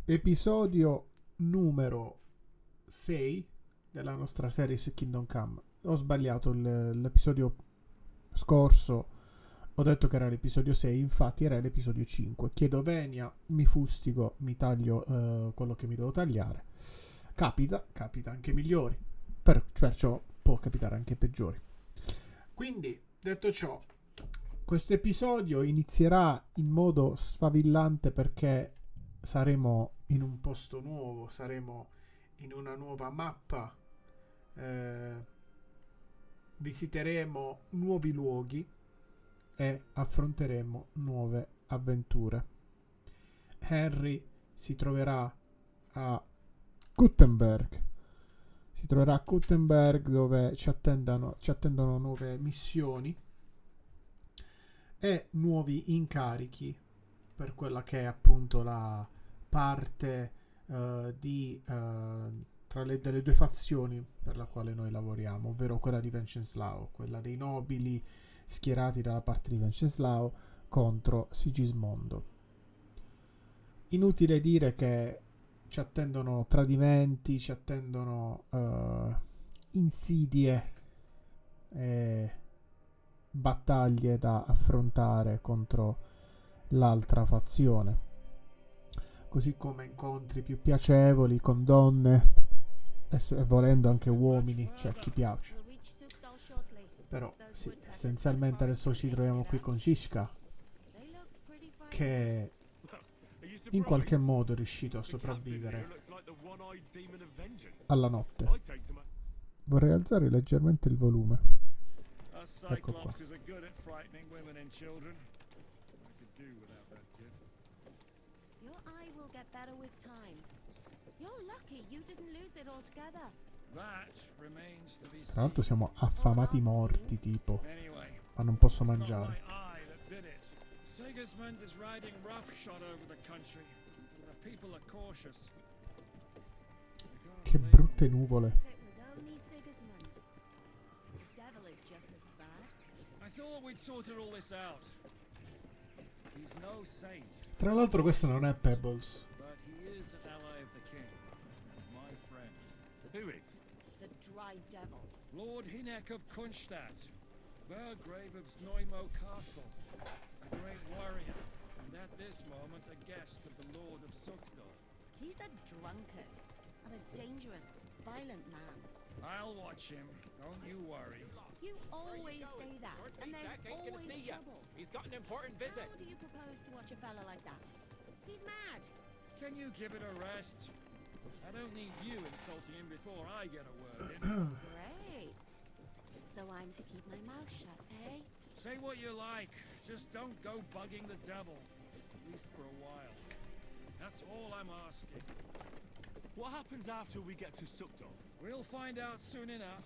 Episodio numero 6 della nostra serie su Kingdom Come. Ho sbagliato l'episodio scorso, ho detto che era l'episodio 6, infatti era l'episodio 5. Chiedo venia, mi fustigo, mi taglio quello che mi devo tagliare. Capita anche migliori, perciò può capitare anche peggiori. Quindi, detto ciò, questo episodio inizierà in modo sfavillante perché saremo in un posto nuovo, saremo in una nuova mappa, visiteremo nuovi luoghi e affronteremo nuove avventure. Harry si troverà a Gutenberg. Dove ci attendono nuove missioni e nuovi incarichi per quella che è appunto la parte delle due fazioni per la quale noi lavoriamo, ovvero quella di Venceslao, quella dei nobili schierati dalla parte di Venceslao contro Sigismondo. Inutile dire che ci attendono tradimenti, ci attendono insidie e battaglie da affrontare contro l'altra fazione, così come incontri più piacevoli con donne e volendo anche uomini, cioè chi piace. Però sì, essenzialmente adesso ci troviamo qui con Shishka, che in qualche modo è riuscito a sopravvivere alla notte. Vorrei alzare leggermente il volume. Ecco qua. Tra l'altro siamo affamati morti, tipo, ma non posso mangiare. Sigismund is riding roughshod over the country. The people are cautious. Che brutte nuvole. I thought we'd sorted all this out. He's no saint. Tra l'altro questo non è Pebbles. But he is an ally of the king. My friend. Who is? The dry devil. Lord Hinek of Kunstadt. Burgrave of Znojmo Castle. A great warrior. And at this moment a guest of the Lord of Sukdal. He's a drunkard and a dangerous, violent man. I'll watch him. Don't you worry. You always say that, and there's always trouble. He's got an important visit. How do you propose to watch a fella like that? He's mad. Can you give it a rest? I don't need you insulting him before I get a word in. Great. So I'm to keep my mouth shut, eh? Say what you like. Just don't go bugging the devil. At least for a while. That's all I'm asking. What happens after we get to Sukdal? We'll find out soon enough.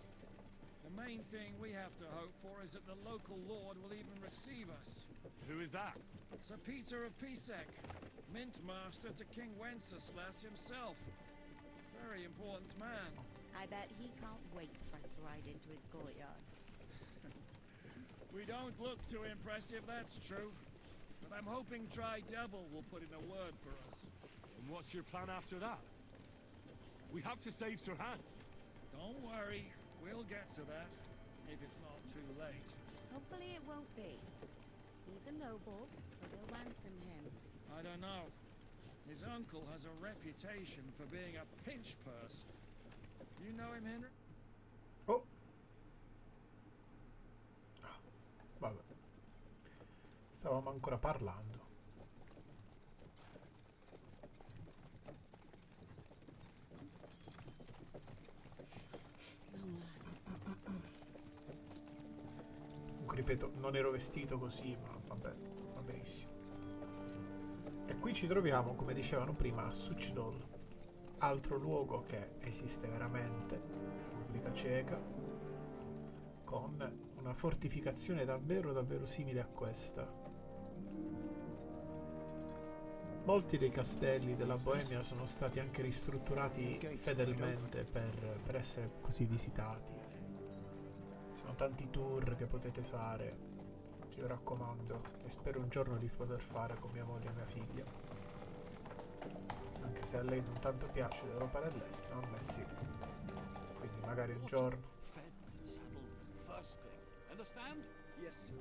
The main thing we have to hope for is that the local lord will even receive us. Who is that? Sir Peter of Pisek, Mint Master to King Wenceslas himself. Very important man. I bet he can't wait for us to ride into his courtyard. We don't look too impressive, that's true. But I'm hoping Dry Devil will put in a word for us. And what's your plan after that? We have to save Sir Hans. Don't worry, we'll get to that, if it's not too late. Hopefully it won't be. He's a noble, so they'll ransom him. I don't know. His uncle has a reputation for being a pinch purse. You know him, Henry? Oh. Vabbè. Stavamo ancora parlando. Comunque, ripeto, non ero vestito così, ma vabbè, va benissimo. E qui ci troviamo, come dicevano prima, a Suchdol, altro luogo che esiste veramente in Repubblica Ceca, con una fortificazione davvero davvero simile a questa. Molti dei castelli della Boemia sono stati anche ristrutturati fedelmente per essere così visitati. Ci sono tanti tour che potete fare, vi raccomando, e spero un giorno di poter fare con mia moglie e mia figlia, anche anche se a lei non tanto piace l'Europa dell'Est, a me sì. Quindi magari un giorno. Fed and saddled first thing. Understand? Yes, sir.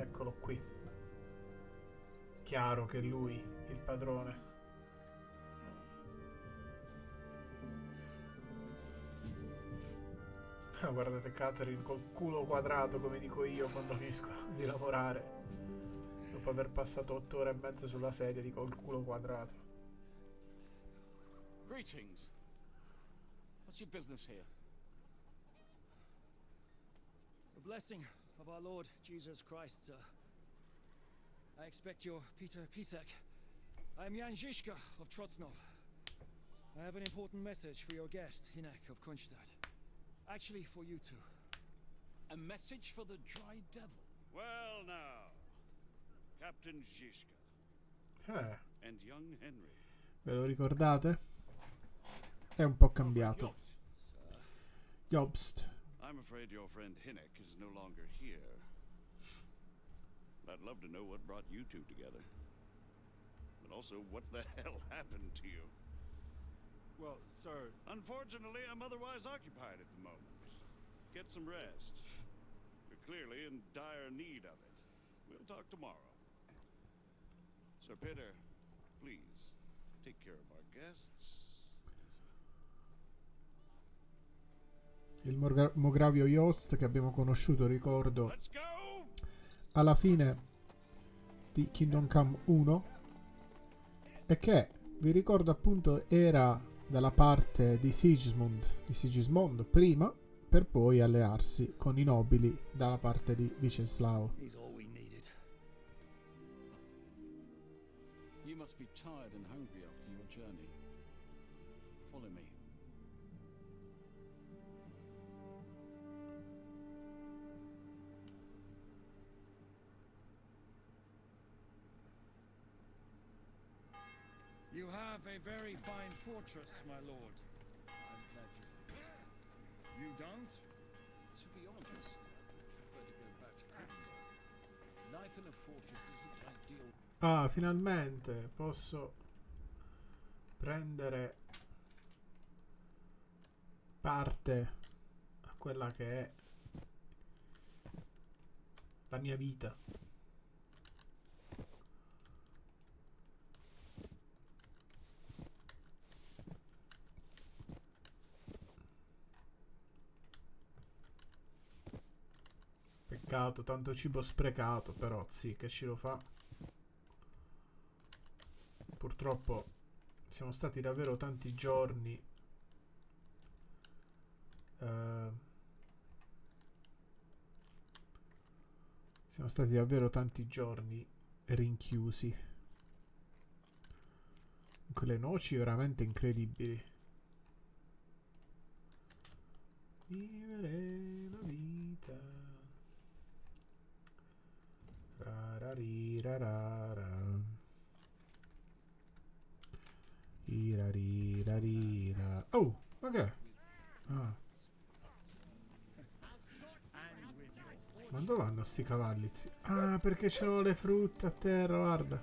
Eccolo qui. Chiaro che lui, il padrone. Ah, guardate Catherine col culo quadrato, come dico io quando finisco di lavorare. Dopo aver passato 8 ore e mezza sulla sedia, dico il culo quadrato. Greetings. What's your business here? The blessing of our Lord Jesus Christ, sir. I expect your Peter Pisek. I am Jan Zizka of Trotsnov. I have an important message for your guest, Hinek of Kunstadt. Actually, for you two. A message for the Dry Devil. Well now, Captain Zizka and young Henry. Ve lo ricordate? È un po' cambiato. Jobst. I'm afraid your friend Hinek is no longer here. I'd love to know what brought you two together. But also, what the hell happened to you? Well, sir, Unfortunately, I'm otherwise occupied at the moment. Get some rest. You're clearly in dire need of it. We'll talk tomorrow. Sir Peter, please, take care of our guests. Il Mogravio Yost che abbiamo conosciuto, ricordo, Let's go! alla fine di Kingdom Come 1 e che, vi ricordo appunto, era dalla parte di Sigismondo prima, per poi allearsi con i nobili dalla parte di Vicenslao. He's all we needed. you must be tired and hungry after your journey. Follow me. You have a very fine fortress, my lord. I'm glad you thought so. You don't? To be honest, I prefer to go back to Edinburgh. Life in a fortress isn't ideal. Ah, finalmente posso prendere parte a quella che è la mia vita. Peccato, tanto cibo sprecato, però sì, che ci lo fa. Purtroppo siamo stati davvero tanti giorni siamo stati davvero tanti giorni rinchiusi in quelle noci veramente incredibili. Vivere la vita. Rararirarara. Irarirarira. Oh, ma che? Ah. Ma dove vanno sti cavalli? Ah, perché c'ho le frutte a terra, guarda.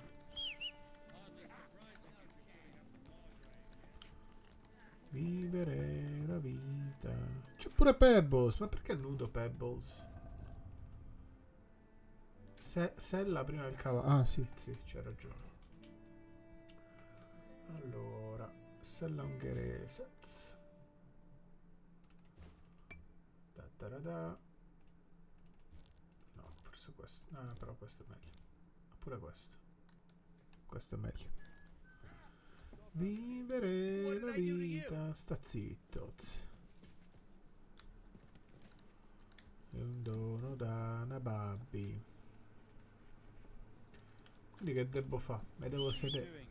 Vivere la vita. C'è pure Pebbles. Ma perché nudo Pebbles? Sella prima del cavallo. Ah, sì, c'è ragione. Allora, sella ungherese. Da. No, forse questo. Ah, però questo è meglio. Pure questo. Questo è meglio. Vivere la vita. Sta zitto. È un dono da una babbi. Quindi che devo fare? Me devo sedere.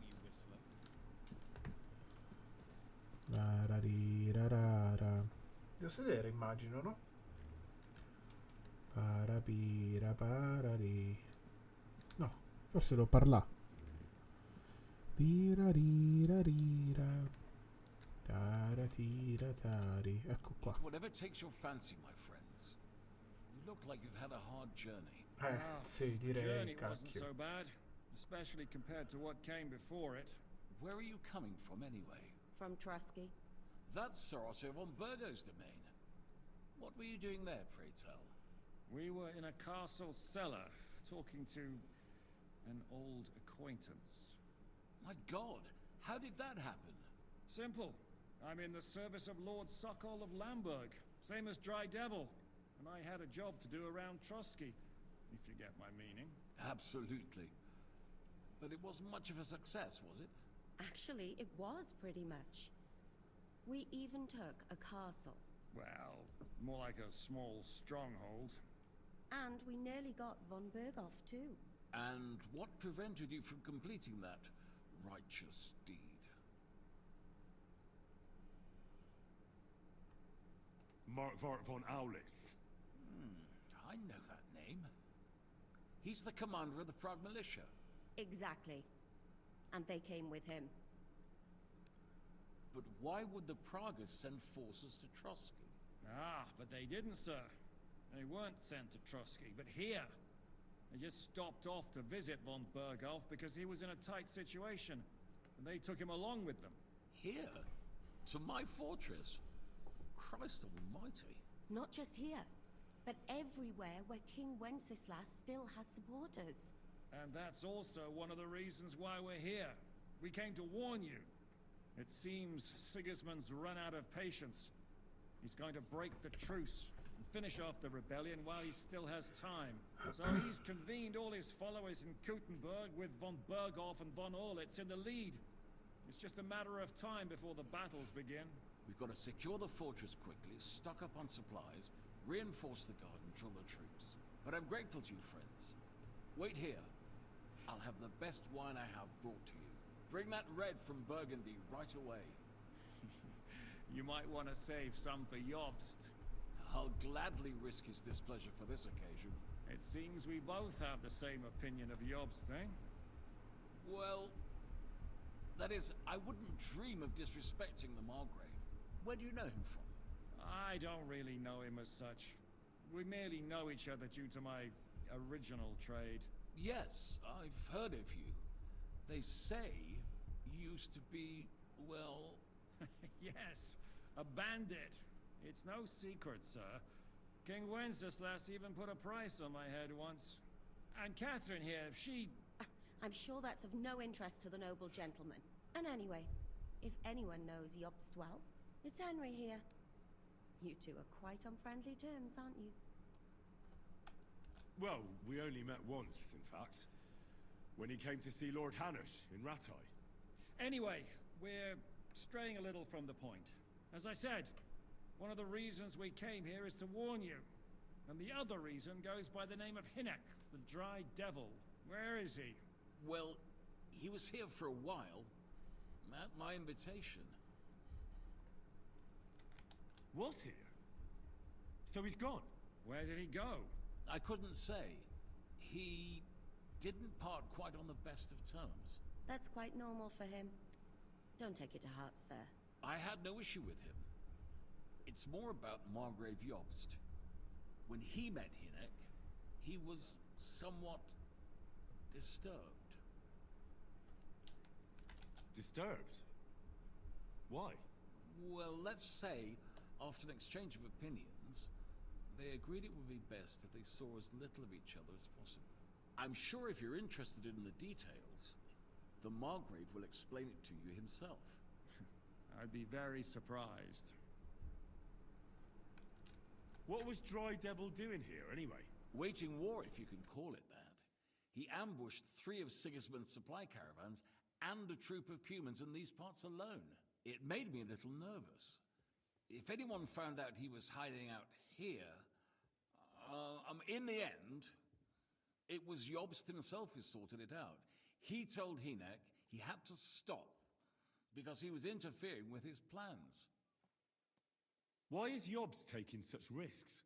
Rararirarara. Devo sedere, immagino, no? Parapira parari. No, forse devo parlare. Pirarirarira. Taratiratari. Ecco qua. Whatever takes your fancy, my friends. You look like you've had a hard journey. Sì, direi, Journey wasn't cacchio. so bad. The especially compared to what came before it. Where are you coming from, anyway? From Trusky. That's Sir Otto von Burgo's domain. What were you doing there, pray tell? We were in a castle cellar, talking to an old acquaintance. My God, how did that happen? Simple. I'm in the service of Lord Sokol of Lamberg, same as Dry Devil, and I had a job to do around Trusky, if you get my meaning. Absolutely. But it wasn't much of a success, was it? Actually, it was pretty much. We even took a castle. Well, more like a small stronghold. And we nearly got von Berghoff, too. And what prevented you from completing that righteous deed? Markvart von Aulis. I know that name. He's the commander of the Prague militia. Exactly. And they came with him. But why would the Praguers send forces to Trusky? Ah, but they didn't, sir. They weren't sent to Trusky, but here. They just stopped off to visit von Berghoff because he was in a tight situation, and they took him along with them. Here? To my fortress? Christ almighty. Not just here, but everywhere where King Wenceslas still has supporters. And that's also one of the reasons why we're here. We came to warn you. It seems Sigismund's run out of patience. He's going to break the truce and finish off the rebellion while he still has time. So he's convened all his followers in Kuttenberg with von Berghoff and von Orlitz in the lead. It's just a matter of time before the battles begin. We've got to secure the fortress quickly, stock up on supplies, reinforce the guard and drill the troops. But I'm grateful to you, friends. Wait here. I'll have the best wine I have brought to you. Bring that red from Burgundy right away. You might want to save some for Jobst. I'll gladly risk his displeasure for this occasion. It seems we both have the same opinion of Jobst, eh? Well, that is, I wouldn't dream of disrespecting the Margrave. Where do you know him from? I don't really know him as such. We merely know each other due to my original trade. Yes, I've heard of you. They say you used to be, well... Yes, a bandit. It's no secret, sir. King Wenceslas even put a price on my head once. And Catherine here, I'm sure that's of no interest to the noble gentleman. And anyway, if anyone knows Jobst well, it's Henry here. You two are quite on friendly terms, aren't you? Well, we only met once, in fact. When he came to see Lord Hanush in Rattay. Anyway, we're straying a little from the point. As I said, one of the reasons we came here is to warn you. And the other reason goes by the name of Hinek, the Dry Devil. Where is he? Well, he was here for a while. At my invitation. Was here? So he's gone? Where did he go? I couldn't say. He didn't part quite on the best of terms. That's quite normal for him. Don't take it to heart, sir. I had no issue with him. It's more about Margrave Jobst. When he met Hinek, he was somewhat disturbed. Disturbed? Why? Well, let's say, after an exchange of opinions, they agreed it would be best if they saw as little of each other as possible. I'm sure if you're interested in the details, the Margrave will explain it to you himself. I'd be very surprised. What was Dry Devil doing here, anyway? Waging war, if you can call it that. He ambushed 3 of Sigismund's supply caravans and a troop of Cumans in these parts alone. It made me a little nervous. If anyone found out he was hiding out here, in the end, it was Jobst himself who sorted it out. He told Hinek he had to stop because he was interfering with his plans. Why is Jobst taking such risks?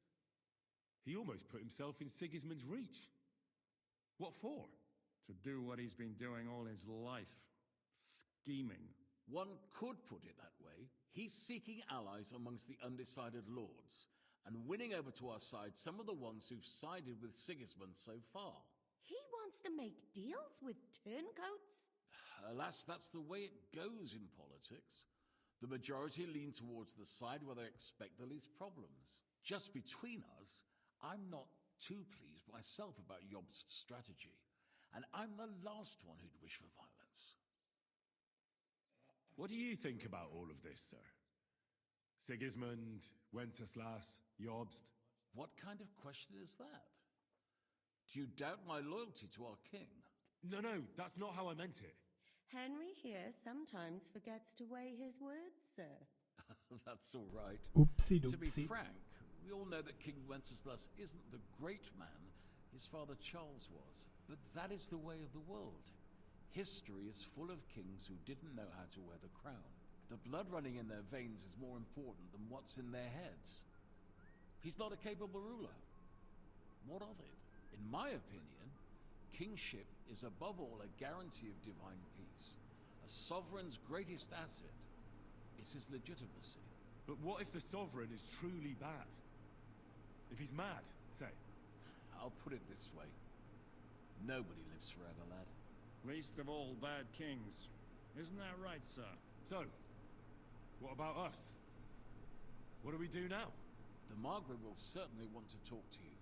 He almost put himself in Sigismund's reach. What for? To do what he's been doing all his life. Scheming. One could put it that way. He's seeking allies amongst the undecided lords, and winning over to our side some of the ones who've sided with Sigismund so far. He wants to make deals with turncoats? Alas, that's the way it goes in politics. The majority lean towards the side where they expect the least problems. Just between us, I'm not too pleased myself about Jobst's strategy, and I'm the last one who'd wish for violence. What do you think about all of this, sir? Sigismund, Wenceslas, Jobst? What kind of question is that? Do you doubt my loyalty to our king? No, that's not how I meant it. Henry here sometimes forgets to weigh his words, sir. That's all right. Oopsie To be doopsie. frank, we all know that King Wenceslas isn't the great man his father Charles was. But that is the way of the world. History is full of kings who didn't know how to wear the crown. The blood running in their veins is more important than what's in their heads. He's not a capable ruler. What of it? In my opinion, kingship is above all a guarantee of divine peace. A sovereign's greatest asset is his legitimacy. But what if the sovereign is truly bad? If he's mad, say? I'll put it this way. Nobody lives forever, lad. Least of all bad kings. Isn't that right, sir? So, what about us? What do we do now? The Margrave will certainly want to talk to you.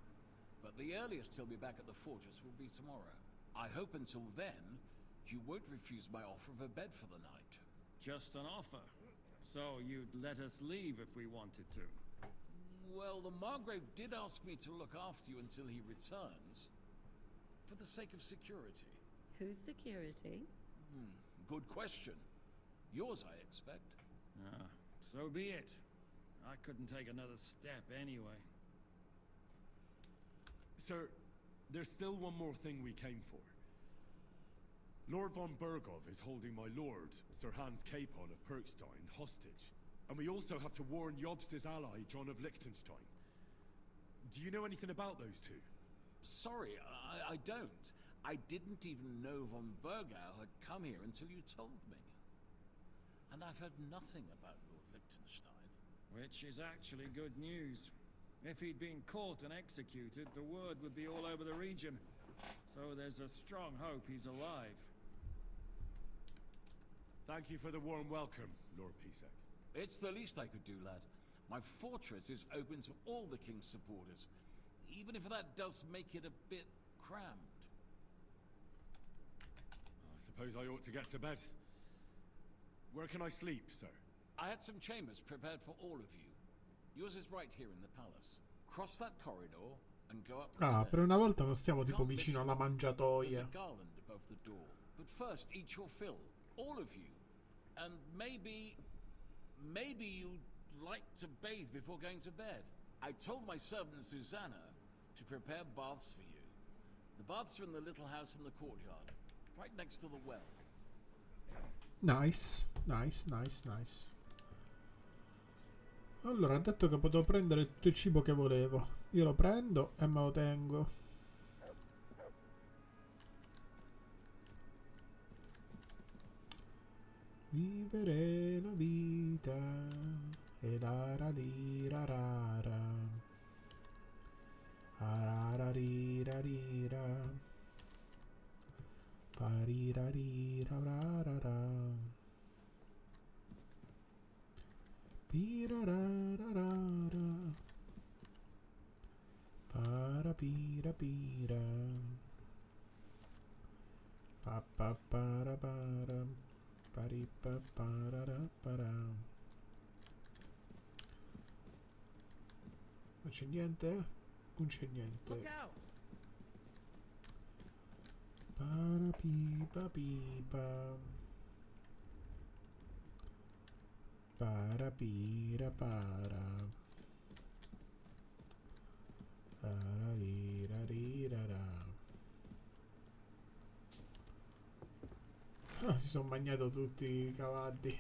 But the earliest he'll be back at the fortress will be tomorrow. I hope until then, you won't refuse my offer of a bed for the night. Just an offer. So you'd let us leave if we wanted to. Well, the Margrave did ask me to look after you until he returns. For the sake of security. Whose security? Good question. Yours, I expect. So be it. I couldn't take another step anyway. Sir, there's still one more thing we came for. Lord von Bergov is holding my lord, Sir Hans Capon of Perkstein, hostage. And we also have to warn Jobst's ally, John of Liechtenstein. Do you know anything about those two? Sorry, I don't. I didn't even know von Bergau had come here until you told me. And I've heard nothing about Lord Liechtenstein. Which is actually good news. If he'd been caught and executed, the word would be all over the region. So there's a strong hope he's alive. Thank you for the warm welcome, Lord Pisek. It's the least I could do, lad. My fortress is open to all the king's supporters, even if that does make it a bit crammed. I suppose I ought to get to bed. Where can I sleep, sir? I had some chambers prepared for all of you. Yours is right here in the palace. Cross that corridor and go up the Ah, per stairs. una volta non stiamo tipo Can't miss vicino it. alla There's mangiatoia. a garland above the door. But first, eat your fill. All of you. And maybe you'd like to bathe before going to bed. I told my servant Susanna to prepare baths for you. The baths are in the little house in the courtyard, right next to the well. Nice. Allora, ha detto che potevo prendere tutto il cibo che volevo. Io lo prendo e me lo tengo. Vivere la vita e la rira rara. Arararira. Parirarira rara. Pirararara. Para pira pira. Pa pa para para. Pari pa parara para. Non c'è niente? Non c'è niente. Look out! Para pipa pipa. Para pira para. Ararirarirara. Ah, si sono mangiato tutti i cavalli.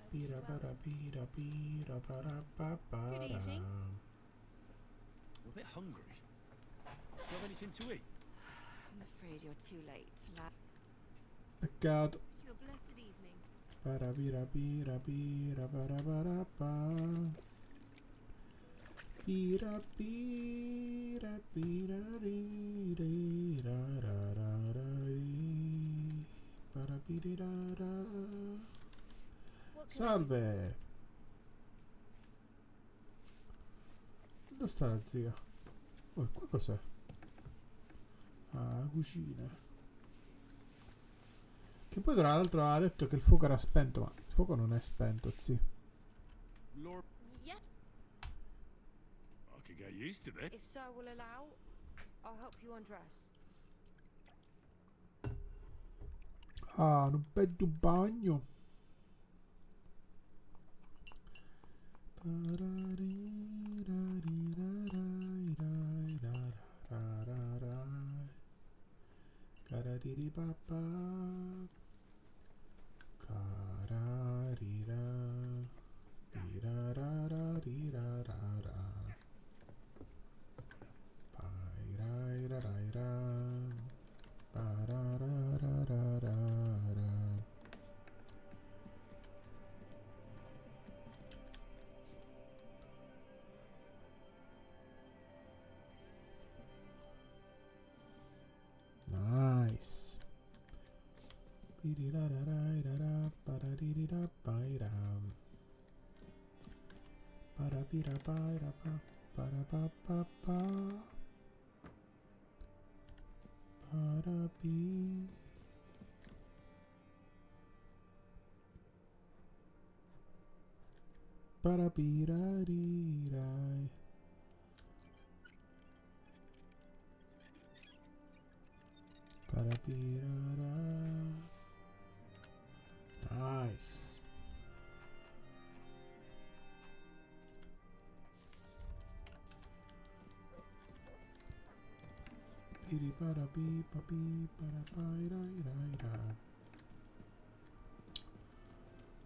Pira para pira pira para pa para. Good evening. We're a bit hungry. Do you have anything to eat? I'm afraid you're too late, lad. Peccato. Your blessed evening. Para pira pira pira para para pa. Pira pira pira ri ri ra ra ra ra ri para piri ra ra. What can I do? Salve. Dove sta la zia? Oh, qua cos'è? Ah, cucina. Che poi tra l'altro ha detto che il fuoco era spento, ma il fuoco non è spento, sì. Lord, Yeah, I could get used to this. if sir will allow, I'll help you undress. Ah, un bel bagno. Carariri-papa. Cararira. Rirarararira. Pairairaraira. Pararararara. Nice. Pirirararairara, pararirirapaira. Parapirapairapa, parapapapa. Parapi. Parapirarirai. Parapirara. Nice. Piriparapi, papi, parapairairaira.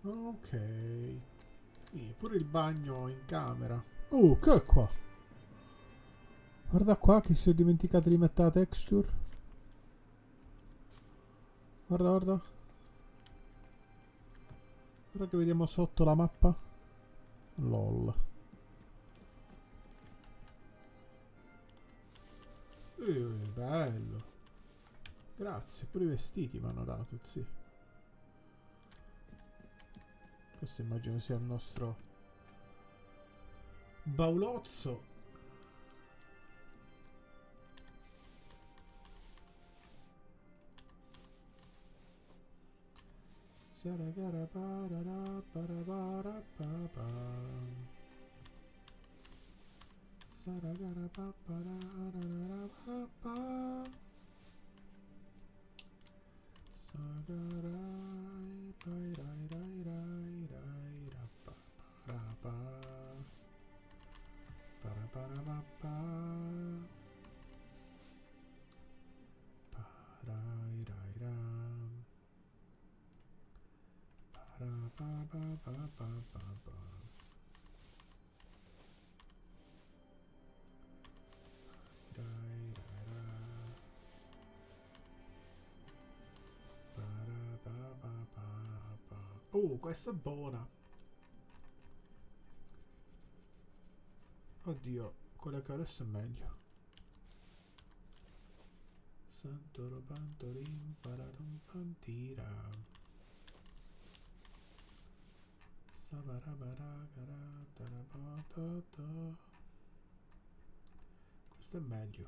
Ok. E pure il bagno in camera. Che è qua? Guarda qua che si sono dimenticati di mettere la texture. Guarda, guarda. Guarda che vediamo sotto la mappa. LOL. Bello. Grazie, pure i vestiti mi hanno dato, sì. Questo immagino sia il nostro baulozzo. Saragara parara parabara papa. Saragara papara papa. Sagarai pairai rai rai rai rappa parapa. Paraparapapa. Parai rai ram. Parapapapapapa. Rai rai ra. Parapapapapa. Questa è buona. Oddio, quella che adesso è meglio. Santoro pantorim paradum pantira. Savarabaragara tarapatoto. Questo è meglio.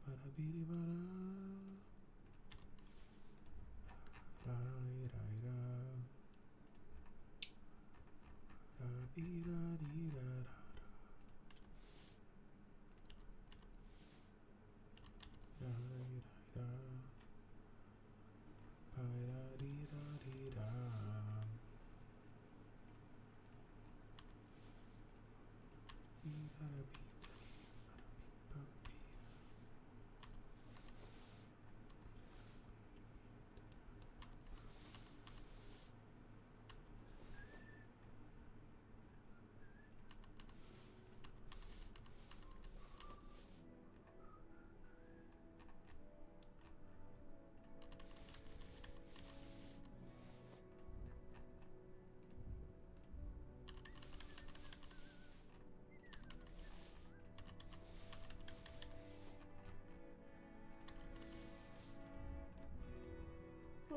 Parabiribara. Rai rai ra. Rabirarirara. Rai rai ra. Pairarirarira. Birarabitari. Barabimpampira.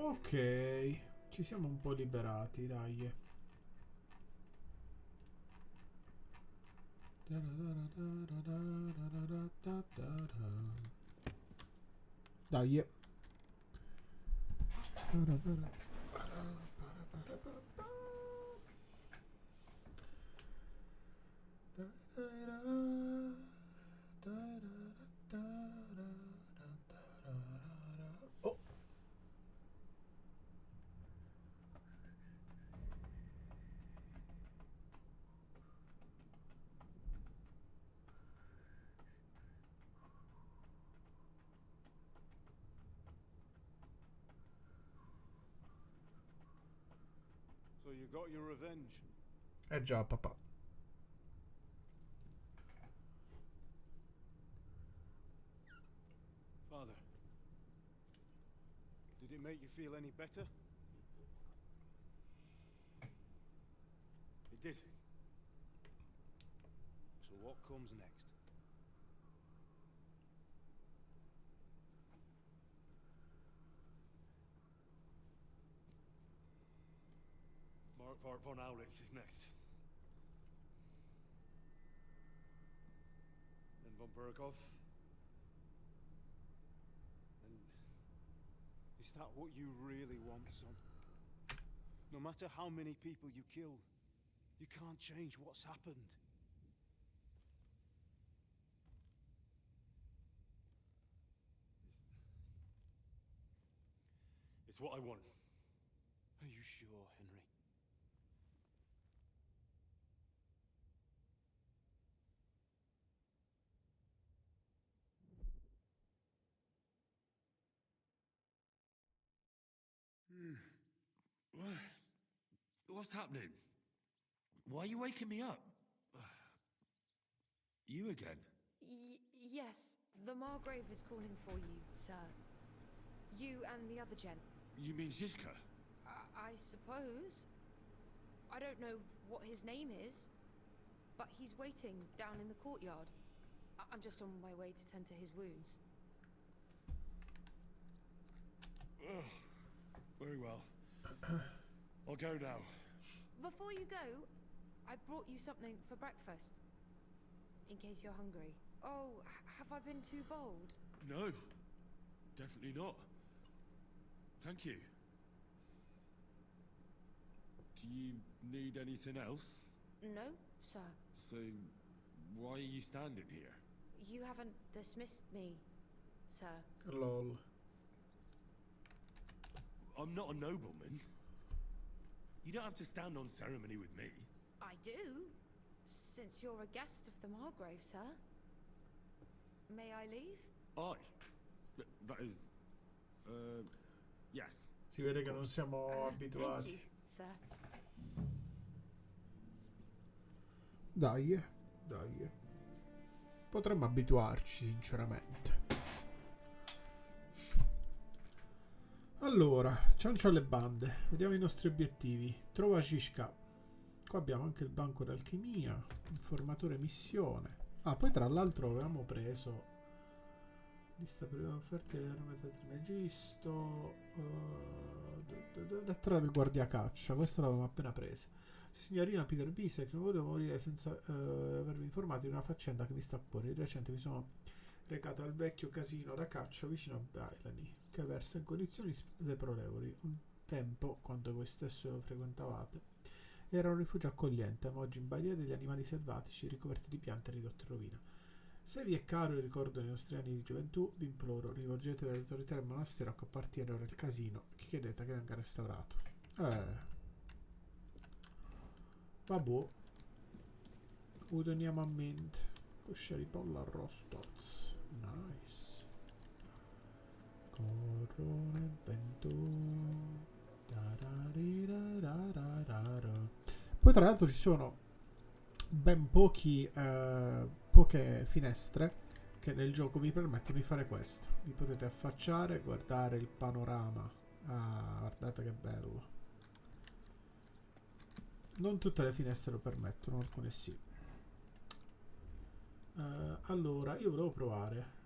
Ok, ci siamo un po' liberati, dai. Dai. Oh. So you got your revenge? Eh già, papà. Father, did it make you feel any better? It did. So what comes next? Mark von Aulitz is next. Then von Berghoff. And is that what you really want, son? No matter how many people you kill, you can't change what's happened. It's what I want. Are you sure, Henry? What's happening? Why are you waking me up? You again? Yes, the Margrave is calling for you, sir. You and the other gent. You mean Zizka? I suppose. I don't know what his name is, but he's waiting down in the courtyard. I'm just on my way to tend to his wounds. Very well. I'll go now. Before you go, I brought you something for breakfast. In case you're hungry. Oh, have I been too bold? No, definitely not. Thank you. Do you need anything else? No, sir. So, why are you standing here? You haven't dismissed me, sir. Lol. I'm not a nobleman. You don't have to stand on ceremony with me. I do, since you're a guest of the Margrave, sir. May I leave? That is... yes. Si vede che non siamo Thank abituati. you, sir. Dai. Potremmo abituarci, sinceramente. Allora, ciancio alle bande. Vediamo i nostri obiettivi. Trova Cishka. Qua abbiamo anche il banco d'alchimia. Informatore missione. Ah, poi tra l'altro avevamo preso lista prima offerte dell'arma magisto. Lettera del guardiacaccia. Questa l'avevamo appena presa. Signorina Peter Bisek, non volevo morire senza avervi informato di una faccenda che mi sta a cuore. Di recente mi sono recata al vecchio casino da caccia vicino a Bailani, che versa in condizioni deplorevoli. Un tempo, quando voi stesso lo frequentavate, era un rifugio accogliente, ma oggi in balia degli animali selvatici ricoperti di piante e ridotti in rovina. Se vi è caro il ricordo dei nostri anni di gioventù, vi imploro, rivolgetevi alle autorità del monastero a cui appartiene ora il casino, che chiedete che venga restaurato. Vabbè. Lo teniamo a mente. Coscia di pollo arrostoz. Nice. Corro nel vento. Poi tra l'altro ci sono ben poche finestre che nel gioco vi permettono di fare questo. Vi potete affacciare, guardare il panorama. Ah, guardate che bello. Non tutte le finestre lo permettono, alcune sì. Allora, io volevo provare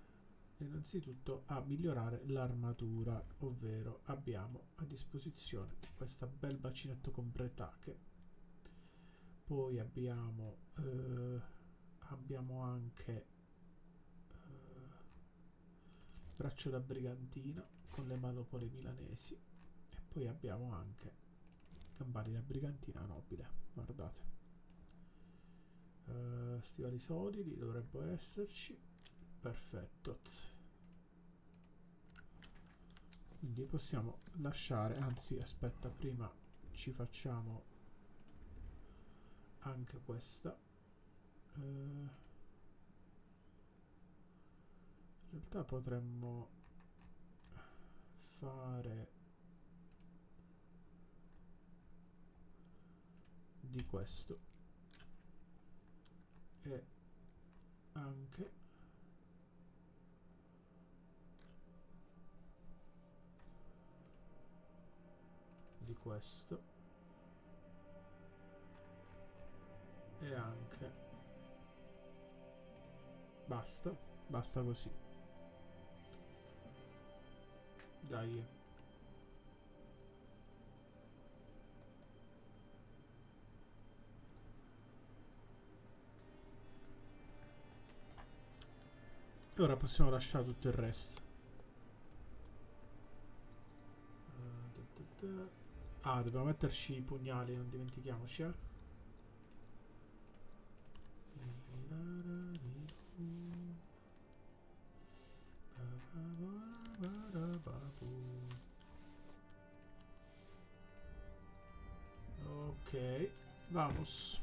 innanzitutto a migliorare l'armatura, ovvero abbiamo a disposizione questa bel bacinetto con bretache, poi abbiamo anche braccio da brigantina con le manopole milanesi, e poi abbiamo anche gambali da brigantina nobile, guardate. Stivali solidi dovrebbero esserci, perfetto. Quindi possiamo lasciare, anzi aspetta, prima ci facciamo anche questa. In realtà potremmo fare di questo e anche di questo e anche basta così, dai. E ora possiamo lasciare tutto il resto. Dobbiamo metterci i pugnali, non dimentichiamoci, Ok, vamos.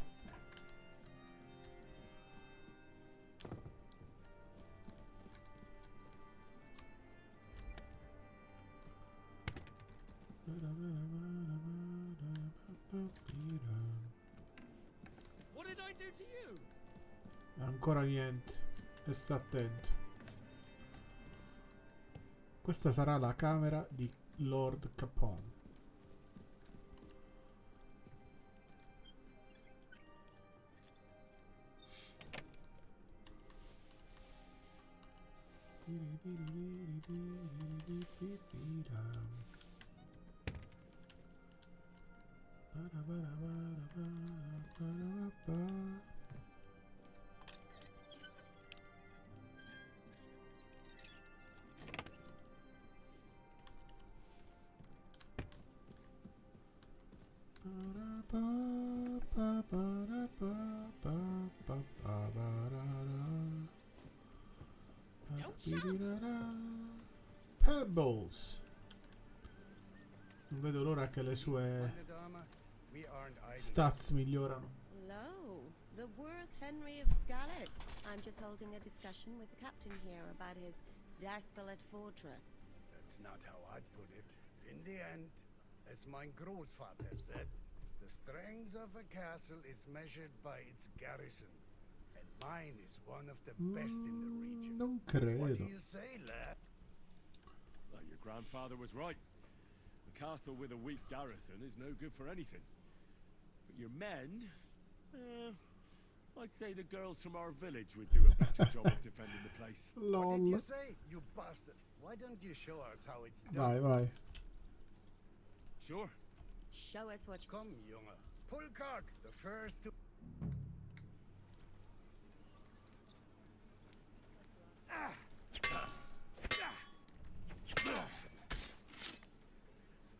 What did I do to you? Ancora niente. E sta attento. Questa sarà la camera di Lord Capone. Pebbles. Non vedo l'ora che le sue stats migliorano. Hello, the worth Henry of Scarlet. I'm just holding a discussion with the captain here about his desolate fortress. That's not how I'd put it. In the end, as my grossfather said, the strength of a castle is measured by its garrison. And mine is one of the best in the region. Non What do credo. you say, lad? Well, your grandfather was right. A castle with a weak garrison is no good for anything. But your men, I'd say the girls from our village would do a better job of defending the place. What did LOL. you say, you bastard? Why don't you show us how it's done? Vai. Sure. Show us what you... Come, Junge. Pull cock, the first to...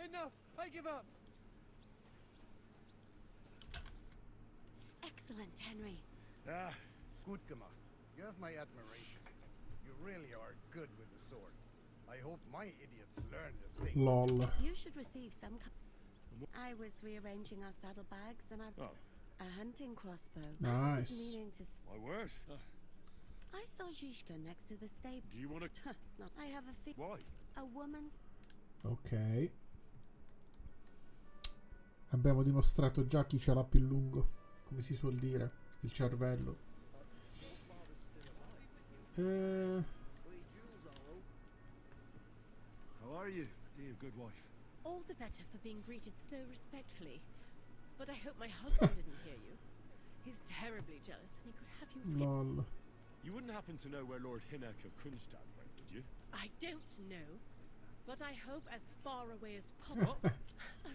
Enough! I give up! Excellent, Henry. Gut gemacht. You have my admiration. You really are good with the sword. I hope my idiots learn the thing. LOL. You should receive some... I was rearranging our saddlebags and I've... Oh, A hunting crossbow. I was Nice. meaning to... my word. I saw Zizka next to the stable. Do you want to... No, I have a Why? A woman's... Ok. Abbiamo dimostrato già chi ce l'ha più lungo, come si suol dire, il cervello. How are you, dear good wife? All the better for being greeted so respectfully. But I hope my husband didn't hear you. He's terribly jealous and he could have you whipped. LOL. You wouldn't happen to know where Lord Hinnock of Kunstad went, would you? I don't know, but I hope as far away as possible. A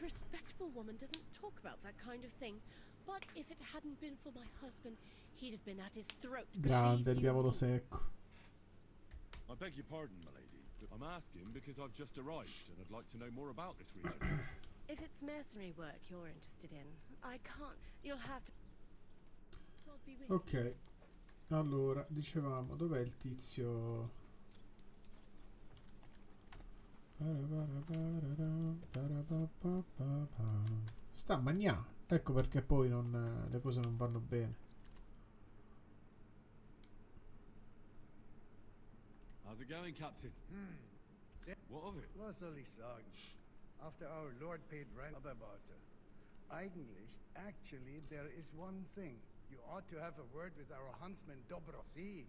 respectable woman doesn't talk about that kind of thing. But if it hadn't been for my husband, he'd have been at his throat. Grande, il diavolo secco. I beg your pardon, my lady. I'm asking because I've just arrived and I'd like to know more about this region. If it's mercenary work you're interested in, I can't. You'll have to. I'll be with you. Ok, allora, dicevamo, dov'è il tizio? Sta a magnà. Ecco perché poi le cose non vanno bene. How's it going, Captain? What of it? Was soll ich sagen? After our Lord paid rent, actually, there is one thing. You ought to have a word with our huntsman Dobro. See,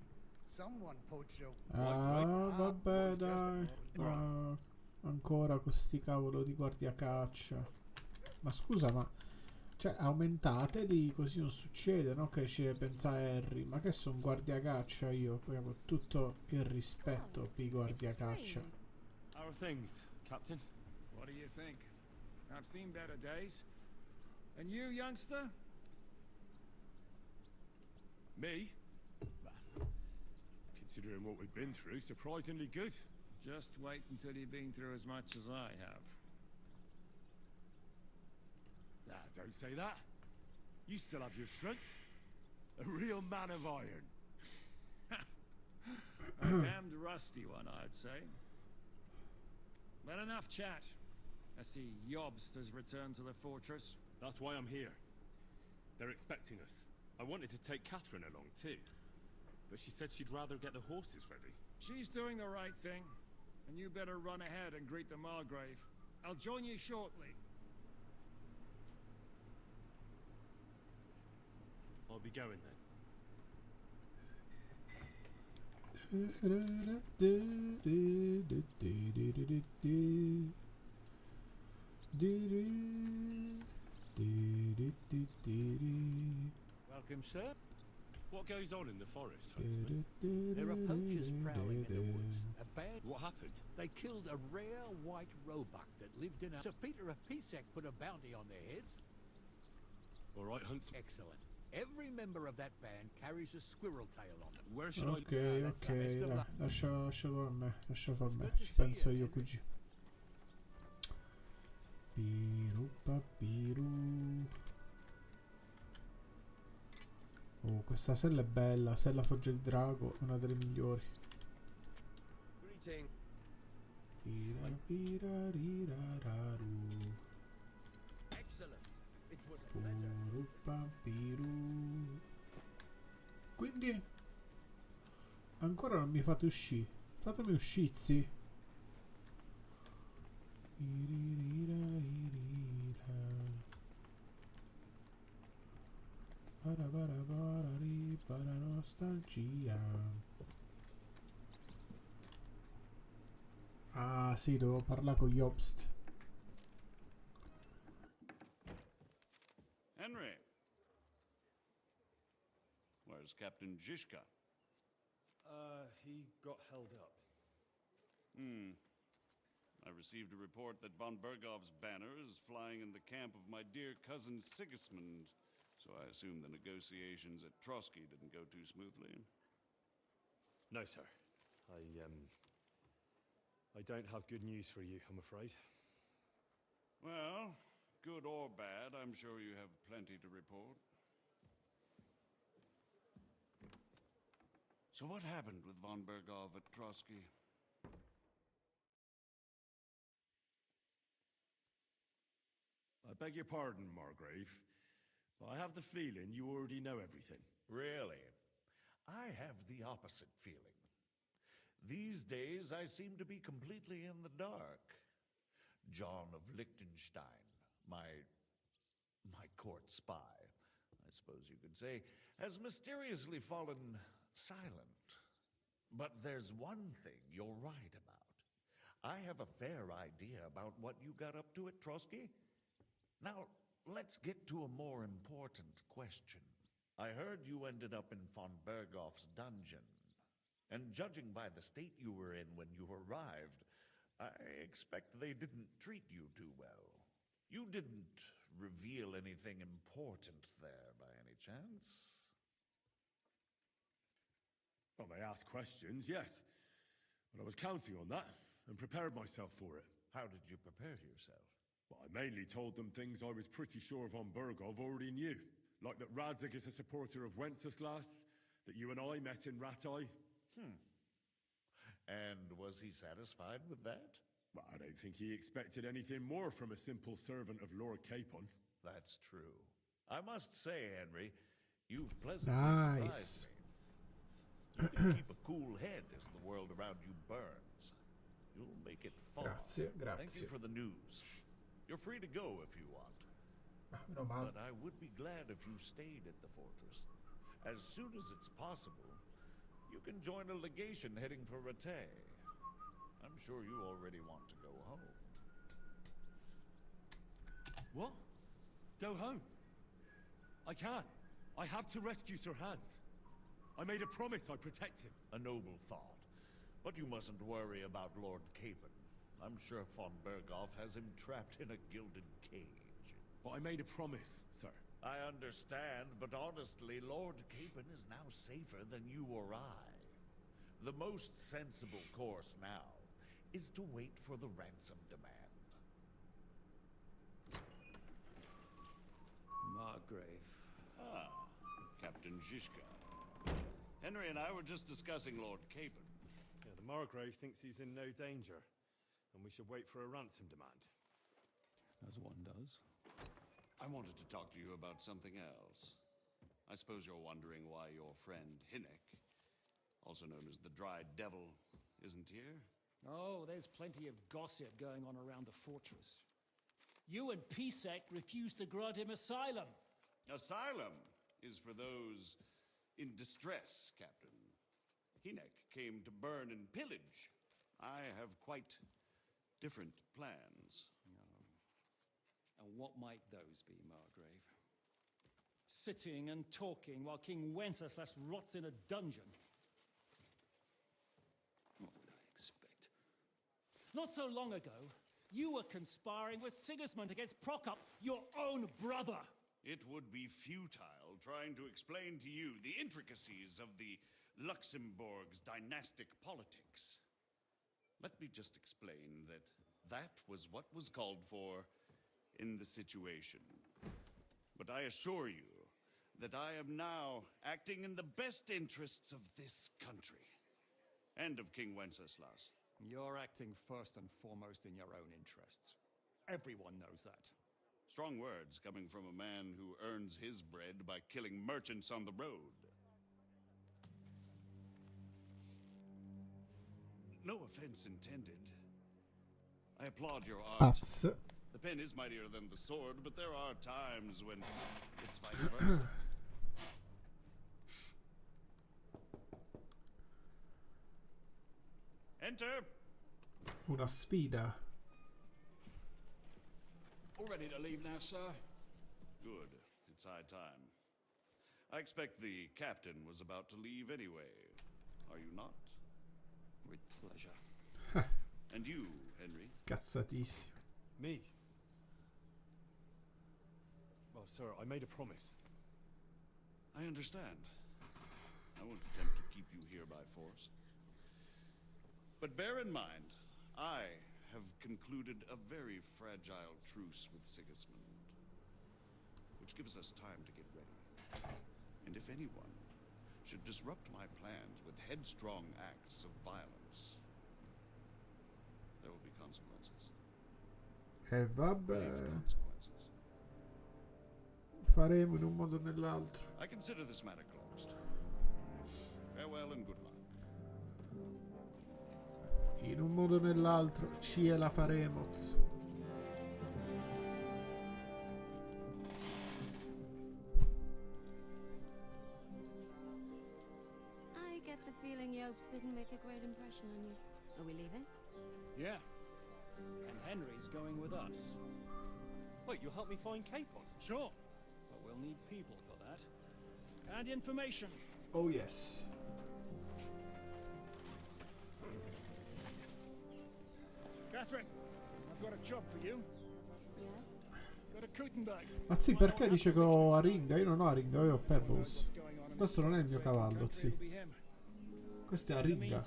someone poached your... Vabbè, dai. Ancora con sti cavolo di guardiacaccia. Ma scusa, ma... Cioè, aumentateli così non succede, no? Che ci pensa Harry. Ma che sono guardiacaccia io? Poi con tutto il rispetto per i guardiacaccia. How are things, Captain? What do you think? I've seen better days. And you, youngster? Me? Considering what we've been through, surprisingly good. Just wait until you've been through as much as I have. Nah, don't say that. You still have your strength. A real man of iron. A damned rusty one, I'd say. But enough chat. I see Jobst has returned to the fortress. That's why I'm here. They're expecting us. I wanted to take Catherine along too, but she said she'd rather get the horses ready. She's doing the right thing, and you better run ahead and greet the Margrave. I'll join you shortly. I'll be going then. Welcome, sir. What goes on in the forest, Huntsman? There are poachers prowling in the woods. A bad... What happened? They killed a rare white roebuck that lived in a... Sir Peter of Pisek put a bounty on their heads. All right, Huntsman. Excellent. Every member of that band carries a squirrel tail on them. Where should Ok, I... ok, dai, lascialo a me, lascialo a me, ci penso io cugino. Piru papiru. Oh, questa sella è bella, sella Foggia di Drago, una delle migliori. Greeting. Pira pira rira raru. Excellent. It was a pleasure. Puru papiru. Quindi ancora non mi fate uscire. Fatemi uscizi. Para nostalgia. Ah sì, devo parlare con Jobst. Henry. Where's Captain Zizka? He got held up. I received a report that von Bergov's banner is flying in the camp of my dear cousin Sigismund, so I assume the negotiations at Trotsky didn't go too smoothly. No, sir. I don't have good news for you, I'm afraid. Well, good or bad, I'm sure you have plenty to report. So what happened with von Bergov at Trotsky? I beg your pardon, Margrave, but I have the feeling you already know everything. Really? I have the opposite feeling. These days, I seem to be completely in the dark. John of Liechtenstein, my court spy, I suppose you could say, has mysteriously fallen silent. But there's one thing you're right about. I have a fair idea about what you got up to at Trotsky. Now, let's get to a more important question. I heard you ended up in von Berghoff's dungeon. And judging by the state you were in when you arrived, I expect they didn't treat you too well. You didn't reveal anything important there by any chance? Well, they asked questions, yes. But I was counting on that and prepared myself for it. How did you prepare yourself? Well, I mainly told them things I was pretty sure von Berghoff already knew. Like that Radzig is a supporter of Wenceslas, that you and I met in Ratai. And was he satisfied with that? Well, I don't think he expected anything more from a simple servant of Lord Capon. That's true. I must say, Henry, you've pleasantly surprised me. You can keep a cool head as the world around you burns. You'll make it fun. Grazie, Thank you grazie. for the news. You're free to go if you want. Meno male. But I would be glad if you stayed at the fortress. As soon as it's possible, you can join a legation heading for Rattay. I'm sure you already want to go home. What? Go home? I can't. I have to rescue Sir Hans. I made a promise I'd protect him. A noble thought. But you mustn't worry about Lord Capon. I'm sure von Berghoff has him trapped in a gilded cage. But I made a promise, sir. I understand, but honestly, Lord Capon is now safer than you or I. The most sensible course now is to wait for the ransom demand. Margrave. Ah, Captain Zizka. Henry and I were just discussing Lord Capon. Yeah, the Margrave thinks he's in no danger, and we should wait for a ransom demand. As one does. I wanted to talk to you about something else. I suppose you're wondering why your friend Hinnek, also known as the Dried Devil, isn't here? Oh, there's plenty of gossip going on around the fortress. You and Pisek refused to grant him asylum. Asylum is for those in distress, Captain. Hinnek came to burn and pillage. I have quite different plans. And what might those be, Margrave? Sitting and talking while King Wenceslas rots in a dungeon. What would I expect? Not so long ago, you were conspiring with Sigismund against Prokop, your own brother. It would be futile trying to explain to you the intricacies of the Luxembourg's dynastic politics. Let me just explain that that was what was called for in the situation. But I assure you that I am now acting in the best interests of this country and of King Wenceslas. You're acting first and foremost in your own interests. Everyone knows that. Strong words coming from a man who earns his bread by killing merchants on the road. No offense intended. I applaud your art. Pazz. The pen is mightier than the sword, but there are times when it's vice versa. Enter. Una sfida. All ready to leave now, sir? Good. It's high time. I expect the captain was about to leave anyway. Are you not? With pleasure. And you, Henry? Cazzatissimo. Me? Well, sir, I made a promise. I understand. I won't attempt to keep you here by force. But bear in mind, I have concluded a very fragile truce with Sigismund, which gives us time to get ready. And if anyone should disrupt my plans with headstrong acts of violence, there will be consequences. E vabbè. Grave consequences. Faremo in un modo o nell'altro. I consider this matter closed. Farewell and good luck. In un modo o nell'altro ce la faremo. I get the feeling Yopes didn't make a great impression on you. Are we leaving? Yeah. And Henry's going with us. Wait, you'll help me find Capon? Sure. But we'll need people for that. And information. Oh yes. Catherine, I've got a job for you. Got a Gutenberg. Ma sì, perché dice che ho Aringa? Io non ho Aringa, io ho Pebbles. Questo non è il mio cavallo, sì. Questo è Aringa.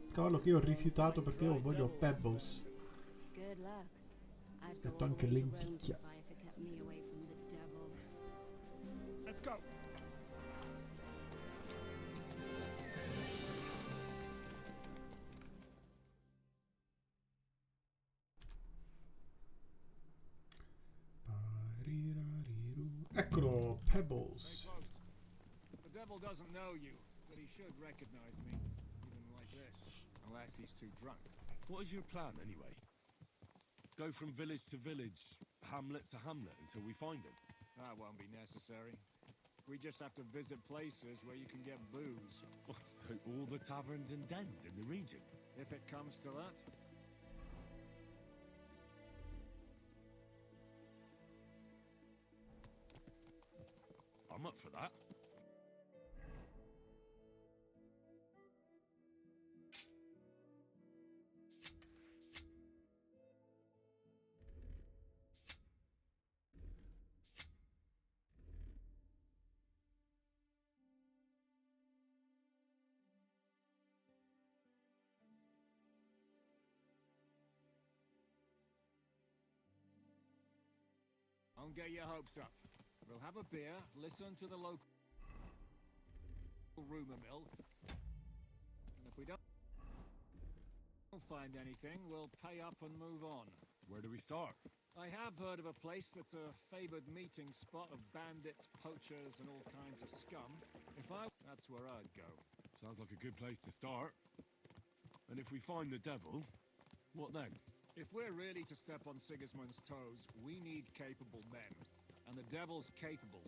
Il cavallo che io ho rifiutato perché io voglio Pebbles. Ho detto anche lenticchia. Let's go. Eccolo, Pebbles. The devil doesn't know you, but he should recognize me, even like this, unless he's too drunk. What is your plan, anyway? Go from village to village, hamlet to hamlet, until we find him? That won't be necessary. We just have to visit places where you can get booze. So all the taverns and dens in the region? If it comes to that. I'm up for that. Don't get your hopes up. We'll have a beer, listen to the local rumor mill, and if we don't find anything, we'll pay up and move on. Where do we start? I have heard of a place that's a favored meeting spot of bandits, poachers, and all kinds of scum. That's where I'd go. Sounds like a good place to start. And if we find the devil, what then? If we're really to step on Sigismund's toes, we need capable men. And the devil's capable.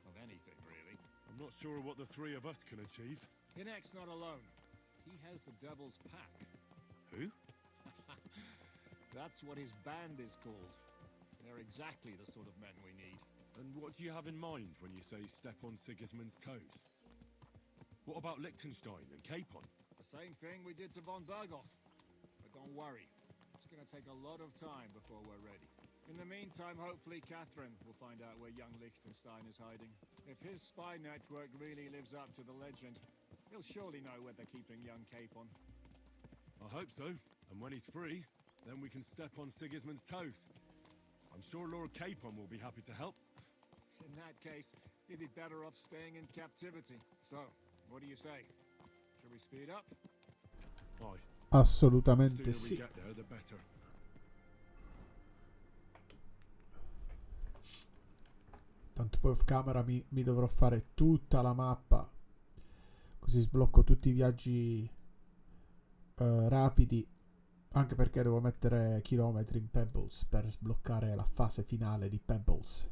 Of anything, really. I'm not sure what the three of us can achieve. Hinek's not alone. He has the devil's pack. Who? That's what his band is called. They're exactly the sort of men we need. And what do you have in mind when you say step on Sigismund's toes? What about Liechtenstein and Capon? The same thing we did to von Berghoff. But don't worry. It's gonna take a lot of time before we're ready. In the meantime, hopefully Catherine will find out where young Liechtenstein is hiding. If his spy network really lives up to the legend, he'll surely know where they're keeping young Capon. I hope so. And when he's free, then we can step on Sigismund's toes. I'm sure Lord Capon will be happy to help. In that case, he'd be better off staying in captivity. So, what do you say? Should we speed up? Aye. Assolutamente The sì. sooner we get there, the better. Tanto poi off camera mi dovrò fare tutta la mappa. Così sblocco tutti i viaggi rapidi. Anche perché devo mettere chilometri in Pebbles per sbloccare la fase finale di Pebbles.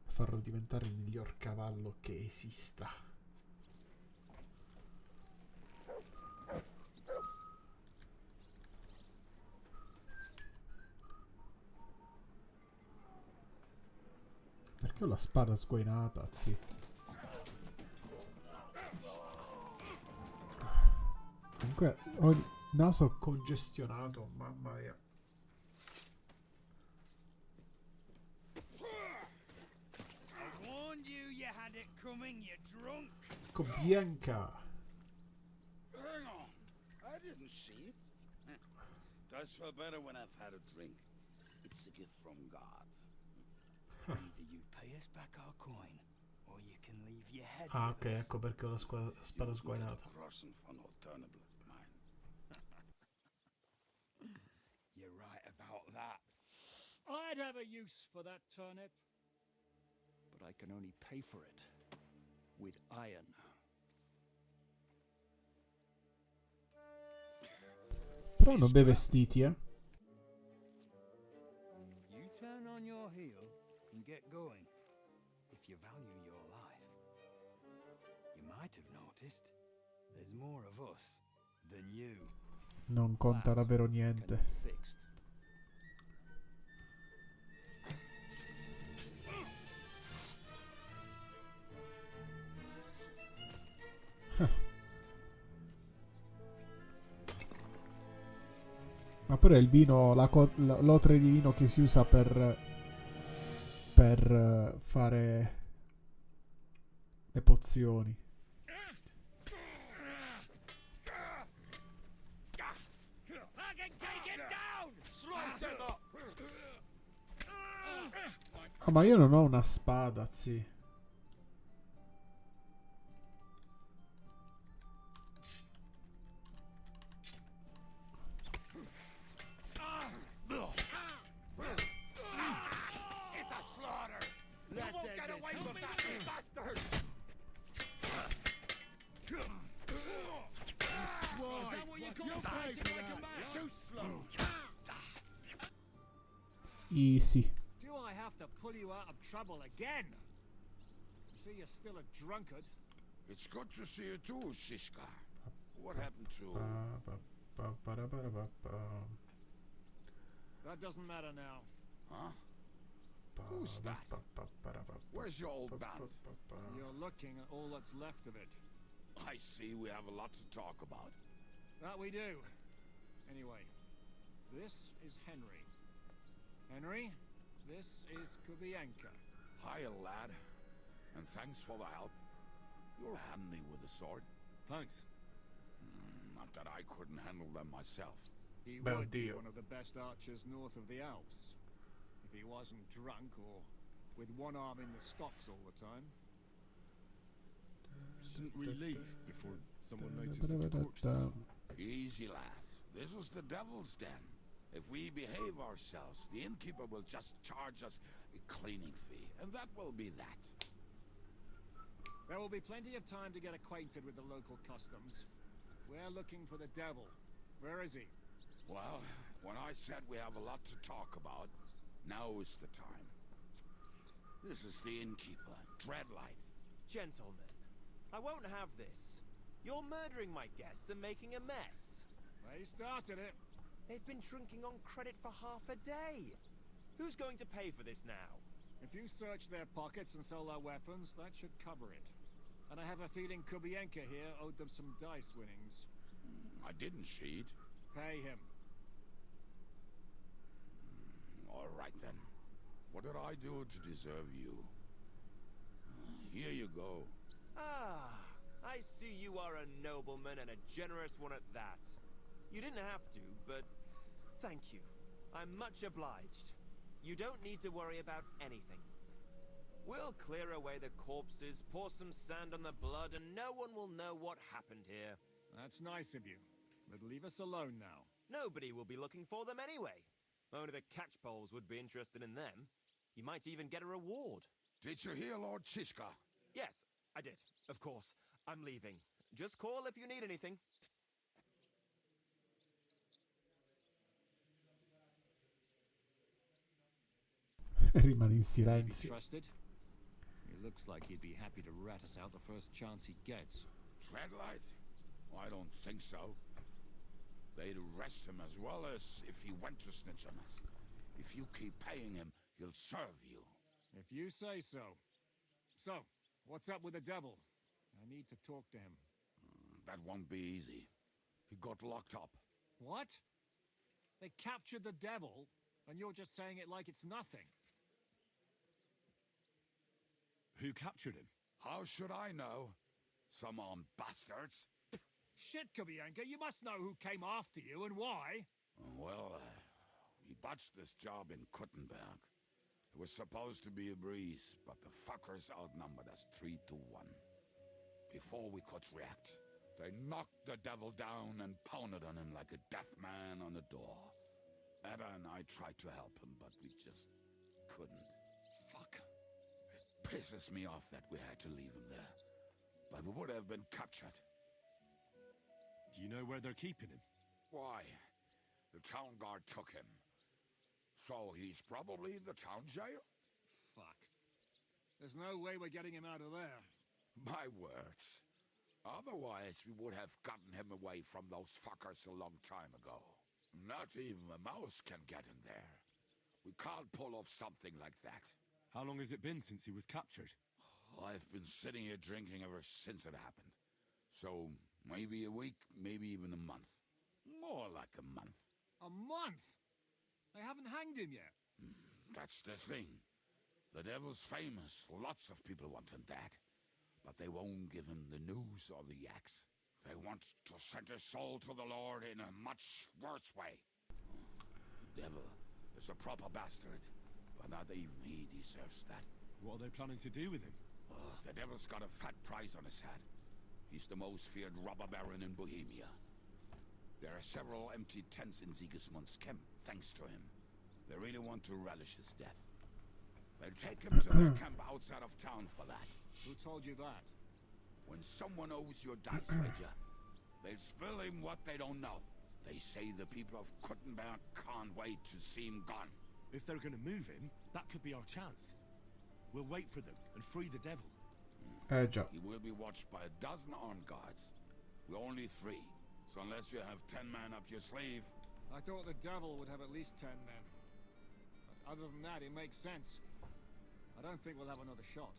E farlo diventare il miglior cavallo che esista. Perché ho la spada sguainata, sì. Comunque ho il naso congestionato, mamma mia. I warned you had it coming, you drunk. Ecco Bianca. Hang on. I didn't see it. Does feel better when I've had a drink. It's a gift from God. Either you pay us back our coin, or you can leave your head. Ah, ok, ecco perché ho la spada sguainata. You're right about that. I'd have a use for that turnip. But I can only pay for it with iron. Però non bei vestiti, eh. You turn on your heel and get going. If you value your life, you might have noticed there's more of us than you. Non conta davvero niente. però è il vino, l'otre di vino che si usa per fare le pozioni. Ah, ma io non ho una spada, sì. Easy. Do I have to pull you out of trouble again? You see, you're still a drunkard. It's good to see you too, Shishka. What happened to... That doesn't matter now. Huh? Who's that? Where's your old band? You're looking at all that's left of it. I see we have a lot to talk about. That we do. Anyway, this is Henry. Henry, this is Kubienka. Hiya, lad. And thanks for the help. You're handy with the sword. Thanks. Not that I couldn't handle them myself. He would be one of the best archers north of the Alps. If he wasn't drunk or with one arm in the stocks all the time. Shouldn't we leave before someone notices the corpses? Easy, lad. This was the devil's den. If we behave ourselves, the innkeeper will just charge us a cleaning fee, and that will be that. There will be plenty of time to get acquainted with the local customs. We're looking for the devil. Where is he? Well, when I said we have a lot to talk about, now is the time. This is the innkeeper, Dreadlight. Gentlemen, I won't have this. You're murdering my guests and making a mess. They started it. They've been drinking on credit for half a day. Who's going to pay for this now? If you search their pockets and sell their weapons, that should cover it. And I have a feeling Kubienka here owed them some dice winnings. I didn't cheat. Pay him. All right then. What did I do to deserve you? Here you go. Ah, I see you are a nobleman and a generous one at that. You didn't have to, but thank you. I'm much obliged. You don't need to worry about anything. We'll clear away the corpses, pour some sand on the blood, and no one will know what happened here. That's nice of you. But leave us alone now. Nobody will be looking for them anyway. Only the catchpoles would be interested in them. You might even get a reward. Did you hear Lord Shishka? Yes, I did. Of course. I'm leaving. Just call if you need anything. Rimane in silenzio. Trusted? He looks like he'd be happy to rat us out the first chance he gets. Dreadlight? I don't think so. They'd arrest him as well as if he went to snitch on us. If you keep paying him, he'll serve you. If you say so. So, what's up with the devil? I need to talk to him. That won't be easy. He got locked up. What? They captured the devil, and you're just saying it like it's nothing. Who captured him? How should I know? Some armed bastards. Shit, Kubienka, you must know who came after you and why. Well, we botched this job in Kuttenberg. It was supposed to be a breeze, but the fuckers outnumbered us 3-1. Before we could react, they knocked the devil down and pounded on him like a deaf man on a door. Ada and I tried to help him, but we just couldn't. Fuck. It pisses me off that we had to leave him there. But we would have been captured. Do you know where they're keeping him? Why? The town guard took him. So he's probably in the town jail? Fuck. There's no way we're getting him out of there. My words. Otherwise, we would have gotten him away from those fuckers a long time ago. Not even a mouse can get in there. We can't pull off something like that. How long has it been since he was captured? I've been sitting here drinking ever since it happened. So, maybe a week, maybe even a month. More like a month. A month? They haven't hanged him yet. That's the thing. The devil's famous. Lots of people want him dead. But they won't give him the news or the axe. They want to send his soul to the Lord in a much worse way. The devil is a proper bastard. But not even he deserves that. What are they planning to do with him? The devil's got a fat price on his head. He's the most feared robber baron in Bohemia. There are several empty tents in Sigismund's camp, thanks to him. They really want to relish his death. They'll take him to their camp outside of town for that. Who told you that? When someone owes your dice wager, they'll spill him what they don't know. They say the people of Kuttenberg can't wait to see him gone. If they're gonna move him, that could be our chance. We'll wait for them and free the devil. He will be watched by a dozen armed guards. We're only 3, so unless you have 10 men up your sleeve... I thought the devil would have at least 10 men. But other than that, it makes sense. I don't think we'll have another shot.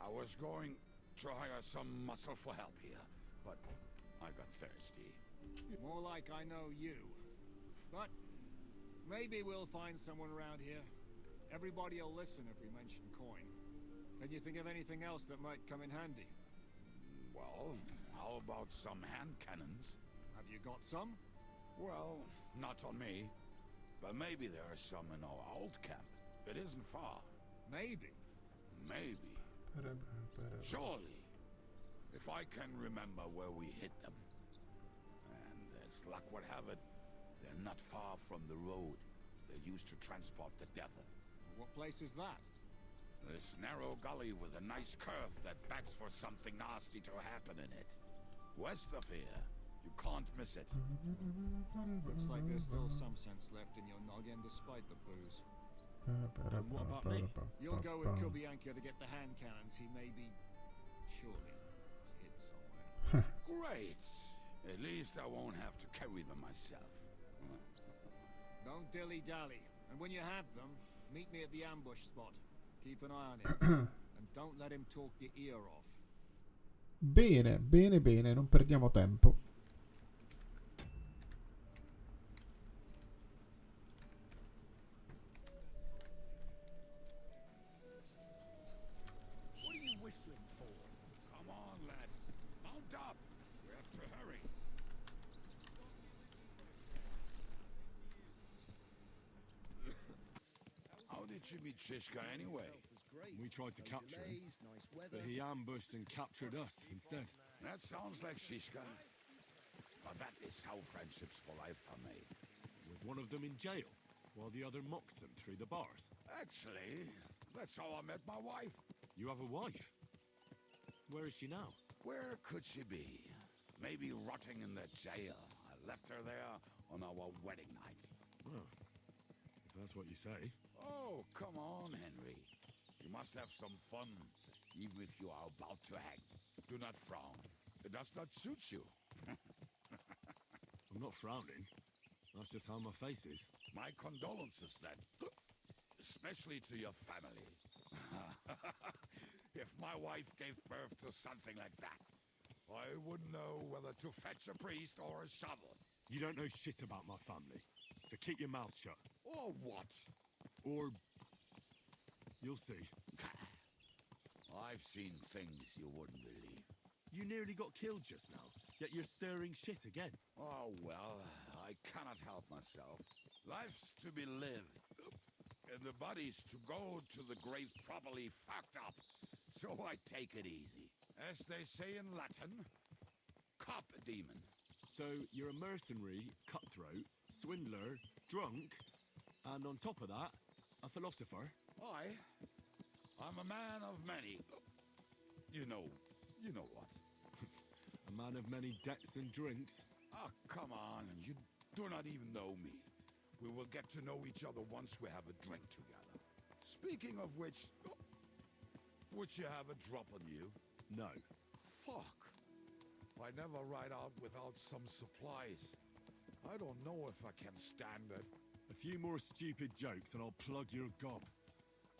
I was going to hire some muscle for help here, but I got thirsty. More like I know you. But maybe we'll find someone around here. Everybody will listen if we mention coin. Can you think of anything else that might come in handy? Well, how about some hand cannons? Have you got some? Well, not on me. But maybe there are some in our old camp. It isn't far. Maybe. Maybe. Surely. If I can remember where we hid them. And as luck would have it, they're not far from the road they used to transport the devil. What place is that? This narrow gully with a nice curve that begs for something nasty to happen in it. West of here. You can't miss it. Looks like there's still some sense left in your noggin despite the booze. And what about me? You'll go with Kubianka to get the hand cannons. He may be... surely hid somewhere. Great. At least I won't have to carry them myself. Don't dilly-dally. And when you have them, meet me at the ambush spot. Keep an eye on him. And don't let him talk your ear off. Bene, bene, bene, non perdiamo tempo. What are you whistling for? Come on, lad. Mount up. We have to hurry. How did you meet Shishka anyway? We tried to capture him, but he ambushed and captured us instead. That sounds like Shishka. But that is how friendships for life are made. With one of them in jail, while the other mocks them through the bars. Actually, that's how I met my wife. You have a wife? Where is she now? Where could she be? Maybe rotting in the jail. I left her there on our wedding night. Well, if that's what you say. Oh, come on, Henry. You must have some fun, even if you are about to hang. Do not frown. It does not suit you. I'm not frowning. That's just how my face is. My condolences, then. Especially to your family. If my wife gave birth to something like that, I wouldn't know whether to fetch a priest or a shovel. You don't know shit about my family, so keep your mouth shut. Or what? Or... you'll see. I've seen things you wouldn't believe. You nearly got killed just now, yet you're stirring shit again. Oh, well, I cannot help myself. Life's to be lived, and the body's to go to the grave properly fucked up. So I take it easy. As they say in Latin, cop demon. So you're a mercenary, cutthroat, swindler, drunk, and on top of that, a philosopher? I'm a man of many... You know what. A man of many debts and drinks? Ah, come on, you do not even know me. We will get to know each other once we have a drink together. Speaking of which, would you have a drop on you? No. Fuck. I never ride out without some supplies. I don't know if I can stand it. A few more stupid jokes and I'll plug your gob.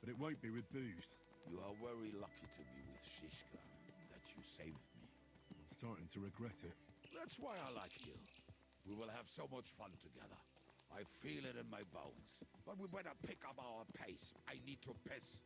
But it won't be with booze. You are very lucky to be with Shishka, that you saved me. I'm starting to regret it. That's why I like you. We will have so much fun together. I feel it in my bones. But we better pick up our pace. I need to piss.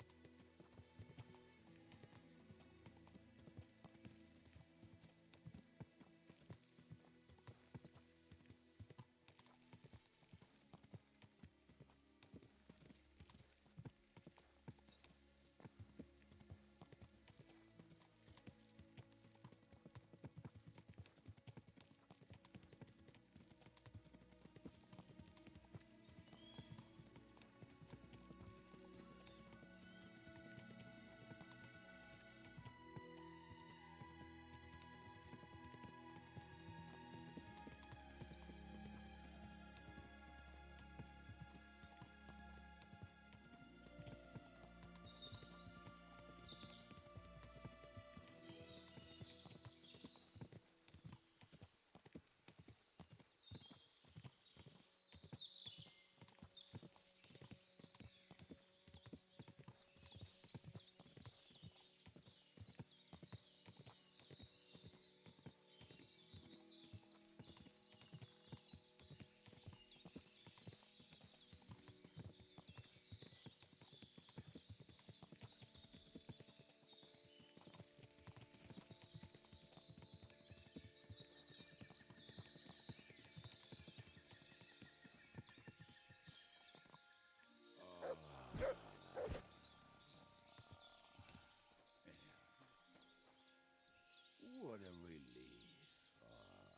What a relief.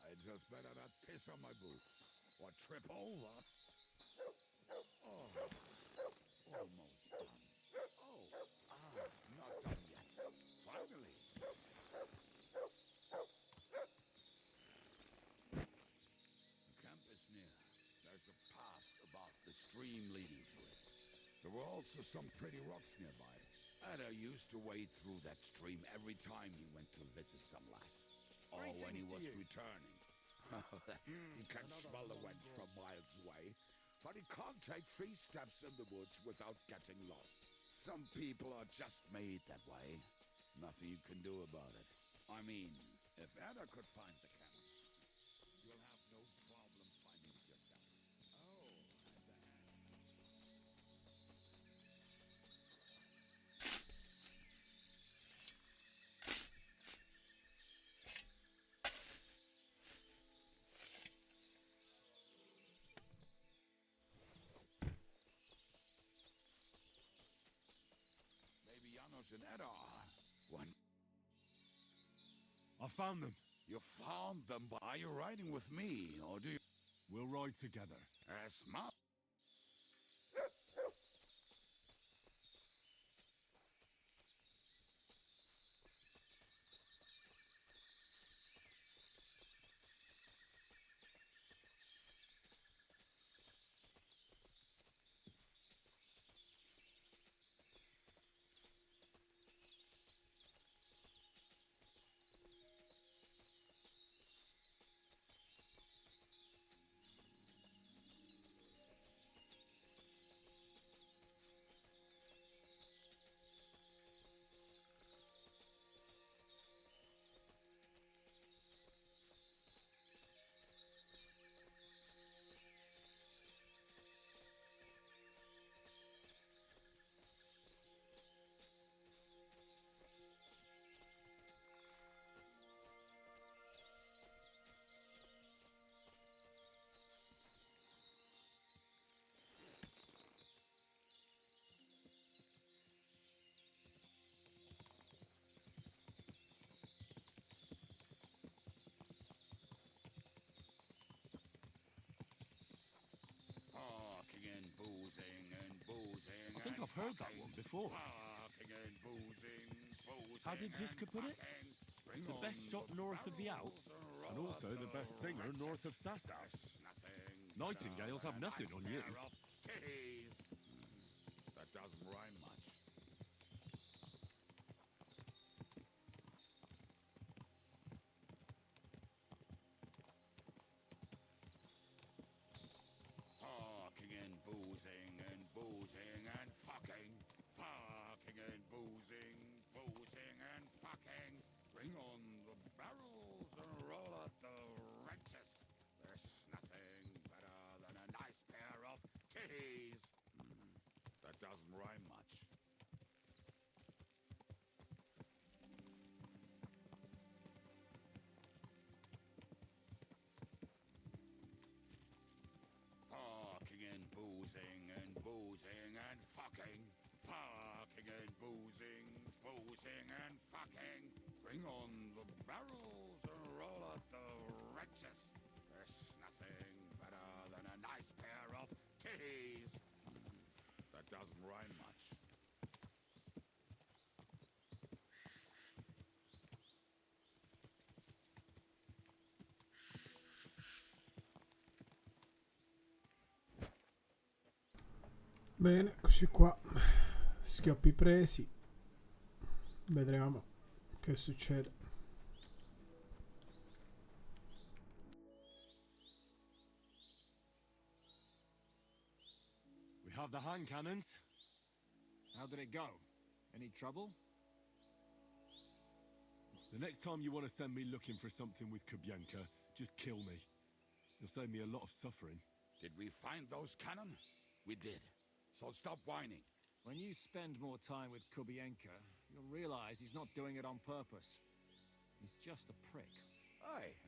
I just better not piss on my boots. Or trip over. Oh, almost done. Oh, not done yet. Finally. The camp is near. There's a path above the stream leading to it. There were also some pretty rocks nearby. Ada used to wade through that stream every time he went to visit some lass. Or when he was returning. He can smell the wench from miles away, but he can't take 3 steps in the woods without getting lost. Some people are just made that way. Nothing you can do about it. I mean, if Ada could find the camp, you'll have no problem finding it yourself. Oh, and the maybe Janos and Ada are one. I found them. You found them, but are you riding with me, or do you? We'll ride together. Smart. I think I've heard that one before. How did Zizka put it? The best shot north of the Alps, and also the best singer north of Sassa. Nightingales have nothing on you. That doesn't rhyme much. Fucking and boozing and fucking. Fucking and boozing and fucking. Bring on the barrels and roll out the wrenches. There's nothing better than a nice pair Kissing and fucking. Bring on the barrels and roll out the wretches. There's nothing better than a nice pair of titties. That doesn't rhyme much. Bene, eccoci qua. Schioppi presi. Vedremo che succede. We have the hand cannons. How did it go? Any trouble? The next time you want to send me looking for something with Kubienka, just kill me. You'll save me a lot of suffering. Did we find those cannon? We did. So stop whining. When you spend more time with Kubienka, you'll realize he's not doing it on purpose. He's just a prick. Hey!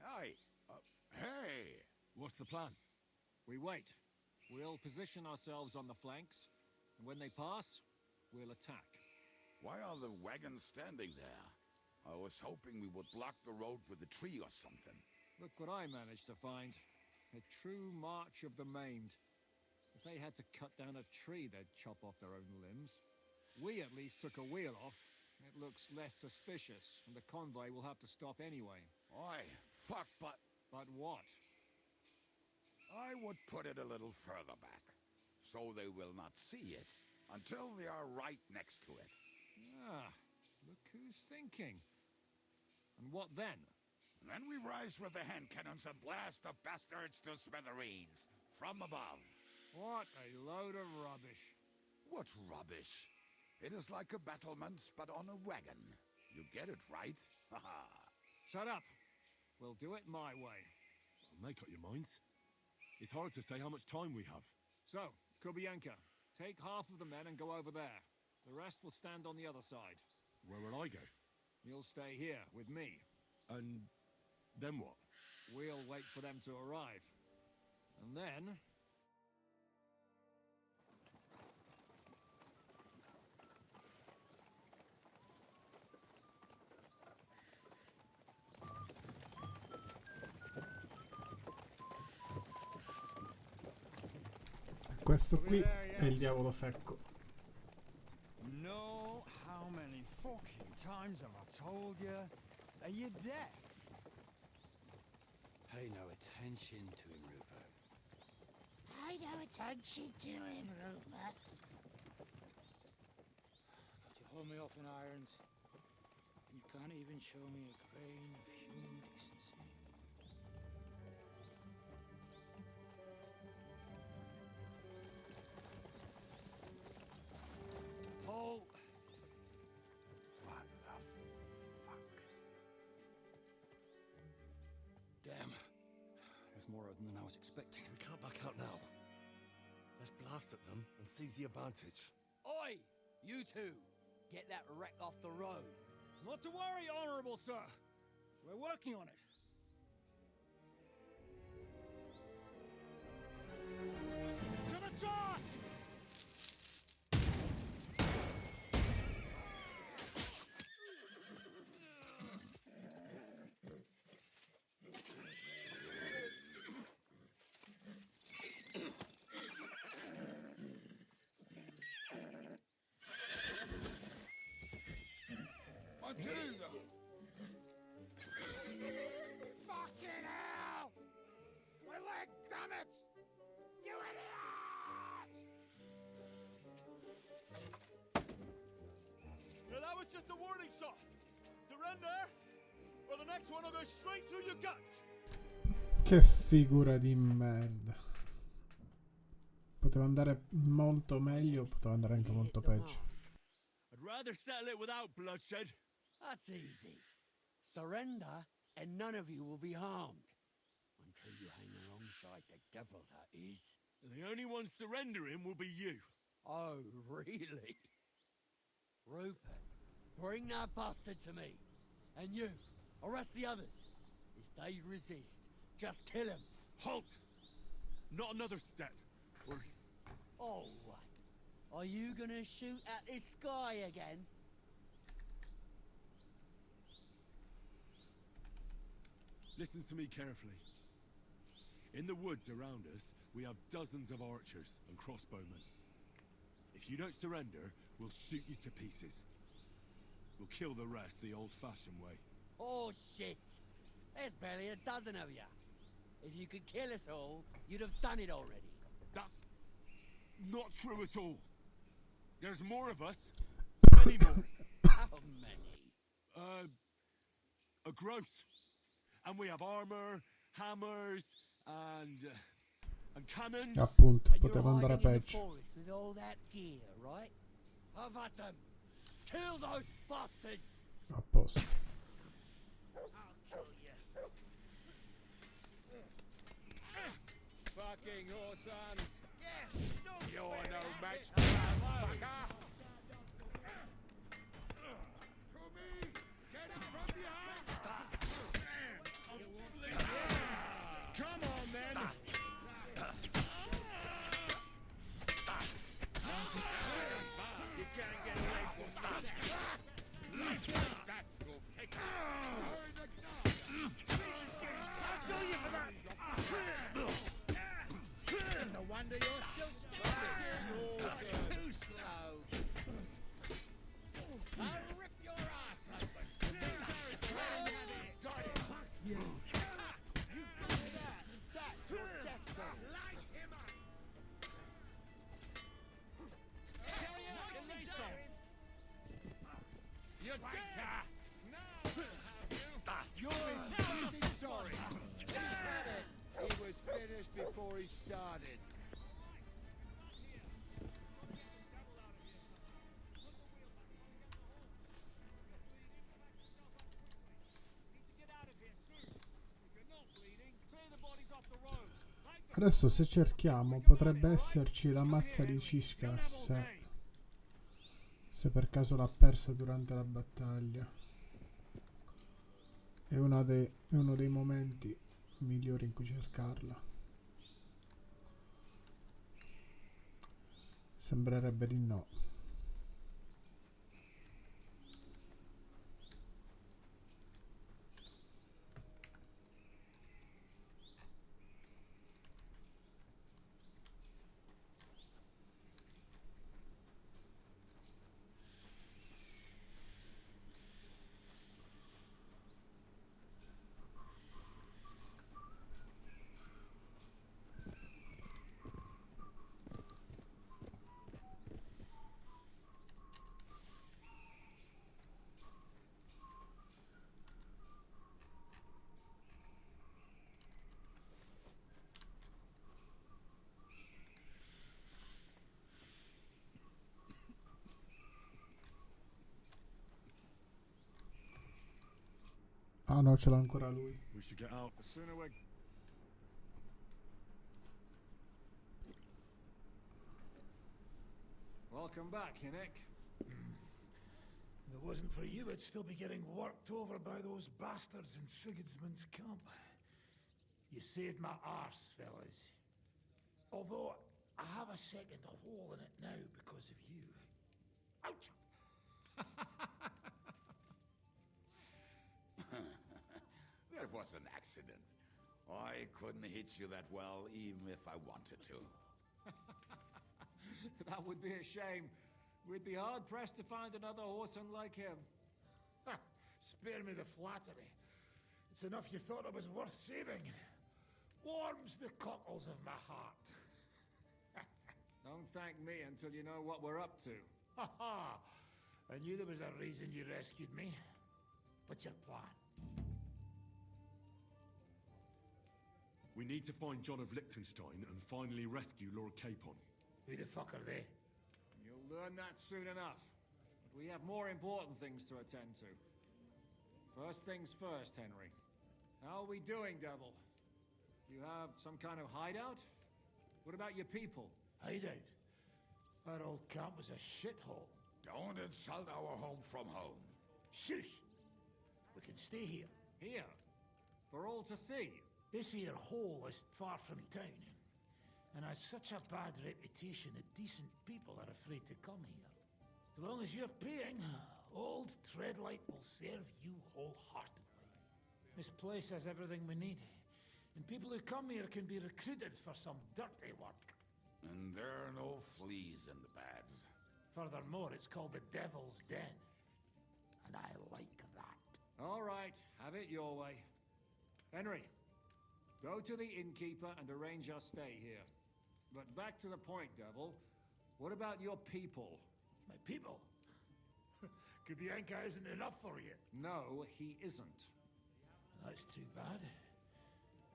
What's the plan? We wait. We'll position ourselves on the flanks, and when they pass, we'll attack. Why are the wagons standing there? I was hoping we would block the road with a tree or something. Look what I managed to find. A true march of the maimed. If they had to cut down a tree, they'd chop off their own limbs. We at least took a wheel off. It looks less suspicious, and the convoy will have to stop anyway. Fuck, but... But what? I would put it a little further back, so they will not see it until they are right next to it. Ah, look who's thinking. And what then? Then we rise with the hand cannons and blast the bastards to smithereens, from above. What a load of rubbish. What rubbish? It is like a battlement, but on a wagon. You get it, right? Haha. Shut up. We'll do it my way. Make up your minds. It's hard to say how much time we have. So, Kubienka, take half of the men and go over there. The rest will stand on the other side. Where will I go? You'll stay here with me. And then what? We'll wait for them to arrive. And then... Questo qui è il diavolo secco. No, how many fucking times have I told you? Are you deaf? Pay no attention to him, Rupert. Pay no attention to him, Rupert. But you hold me up in irons, and you can't even show me a grain of human decency. Paul! What the fuck? Damn. There's more of them than I was expecting. We can't back out now. Let's blast at them and seize the advantage. Oi! You two! Get that wreck off the road. Not to worry, Honorable Sir. We're working on it. To the task! Fucking hell! My leg, damn it! You idiots! Now that was just a warning shot. Surrender, or the next one will go straight through your guts. Che figura di merda. Poteva andare molto meglio, poteva andare anche molto peggio. I'd rather settle it without bloodshed. That's easy. Surrender, and none of you will be harmed. Until you hang alongside the devil, that is. The only one surrendering will be you. Oh, really? Rupert, bring that bastard to me. And you, arrest the others. If they resist, just kill him. Halt! Not another step. Or... Oh, are you gonna shoot at this sky again? Listen to me carefully. In the woods around us, we have dozens of archers and crossbowmen. If you don't surrender, we'll shoot you to pieces. We'll kill the rest the old-fashioned way. Oh, shit! There's barely a dozen of ya. If you could kill us all, you'd have done it already. That's not true at all. There's more of us. Many more. How many? A gross. And we have armor, hammers, and cannons. Appunto, And poteva you're andare hiding in the peggio. forest with all that gear, right? Have at them. Kill those bastards. A posto. Fucking Orsons! You're no match for us, fucker! Come on then! You can't get away from that! That will fix it! I'll do you for that! No wonder you're still standing! Too slow. I'll rip your ass open. Got it! You go with that! That's your death zone! Slice him up. Carry out the lace on! You're dead! Now we'll have you! You're fucking sorry. He said it. He was finished before he started. Adesso se cerchiamo potrebbe esserci la mazza di Cisca se per caso l'ha persa durante la battaglia. È uno dei momenti migliori in cui cercarla. Sembrerebbe di no. Ah no, ce l'ha ancora lui. We should get out. The sooner we... Welcome back, Hinnick. If it wasn't for you, I'd still be getting worked over by those bastards in Sigismund's camp. You saved my arse, fellas. Although, I have a second hole in it now because of you. Ouch! That was an accident. I couldn't hit you that well, even if I wanted to. That would be a shame. We'd be hard-pressed to find another Orson like him. Spare me the flattery. It's enough you thought it was worth saving. Warms the cockles of my heart. Don't thank me until you know what we're up to. Ha ha! I knew there was a reason you rescued me. What's your plan? We need to find John of Liechtenstein and finally rescue Lord Capon. Who the fuck are they? You'll learn that soon enough. But we have more important things to attend to. First things first, Henry. How are we doing, Devil? You have some kind of hideout? What about your people? Hideout? That old camp was a shithole. Don't insult our home from home. Shush! We can stay here. Here? For all to see? This here hole is far from town, and has such a bad reputation that decent people are afraid to come here. As long as you're paying, old Treadlight will serve you wholeheartedly. This place has everything we need. And people who come here can be recruited for some dirty work. And there are no fleas in the beds. Furthermore, it's called the Devil's Den. And I like that. All right, have it your way. Henry, go to the innkeeper and arrange our stay here. But back to the point, Devil. What about your people? My people? Kubienka isn't enough for you. No, he isn't. That's too bad.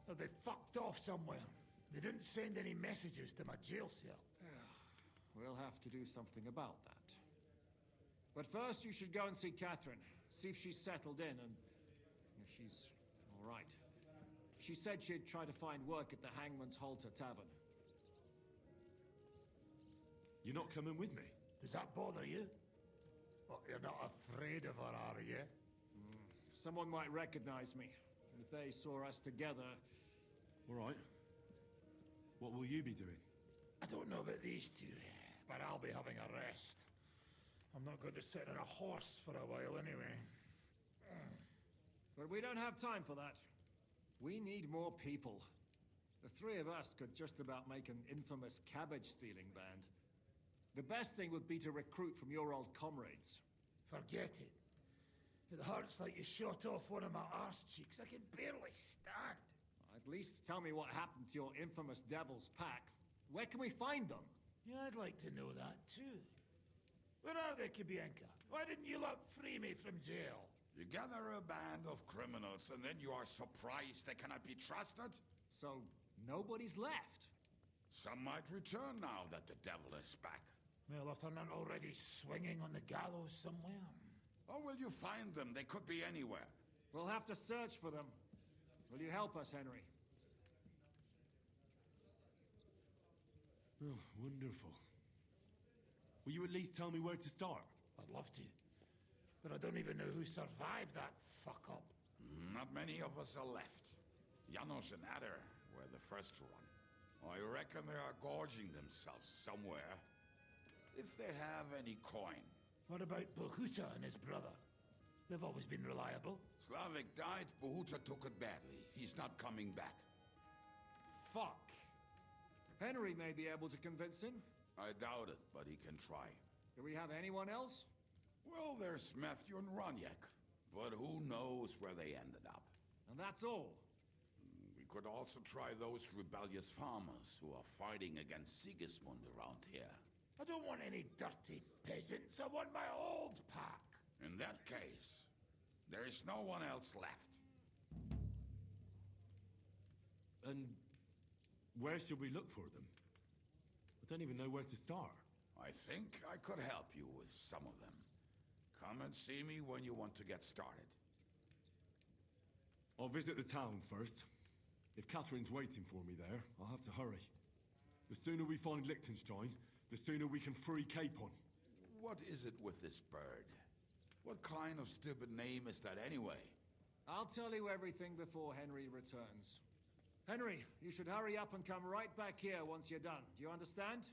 Well, they fucked off somewhere. They didn't send any messages to my jail cell. We'll have to do something about that. But first, you should go and see Catherine. See if she's settled in and if she's all right. She said she'd try to find work at the Hangman's Halter Tavern. You're not coming with me? Does that bother you? Well, you're not afraid of her, are you? Someone might recognize me. And if they saw us together... All right. What will you be doing? I don't know about these two, but I'll be having a rest. I'm not going to sit on a horse for a while anyway. But we don't have time for that. We need more people. The three of us could just about make an infamous cabbage-stealing band. The best thing would be to recruit from your old comrades. Forget it. It hurts like you shot off one of my arse cheeks. I can barely stand. At least tell me what happened to your infamous Devil's Pack. Where can we find them? Yeah, I'd like to know that too. Where are they, Kubienka? Why didn't you lot free me from jail? You gather a band of criminals and then you are surprised they cannot be trusted? So, nobody's left? Some might return now that the devil is back. Well, if they're not already swinging on the gallows somewhere. Or will you find them? They could be anywhere. We'll have to search for them. Will you help us, Henry? Oh, wonderful. Will you at least tell me where to start? I'd love to. But I don't even know who survived that fuck-up. Not many of us are left. Janos and Adder were the first to run. I reckon they are gorging themselves somewhere. If they have any coin. What about Bohuta and his brother? They've always been reliable. Slavik died, Bohuta took it badly. He's not coming back. Fuck. Henry may be able to convince him. I doubt it, but he can try. Do we have anyone else? Well, there's Matthew and Roniak, but who knows where they ended up. And that's all. We could also try those rebellious farmers who are fighting against Sigismund around here. I don't want any dirty peasants. I want my old pack. In that case, there is no one else left. And where should we look for them? I don't even know where to start. I think I could help you with some of them. Come and see me when you want to get started. I'll visit the town first. If Catherine's waiting for me there, I'll have to hurry. The sooner we find Liechtenstein, the sooner we can free Capon. What is it with this bird? What kind of stupid name is that anyway? I'll tell you everything before Henry returns. Henry, you should hurry up and come right back here once you're done. Do you understand?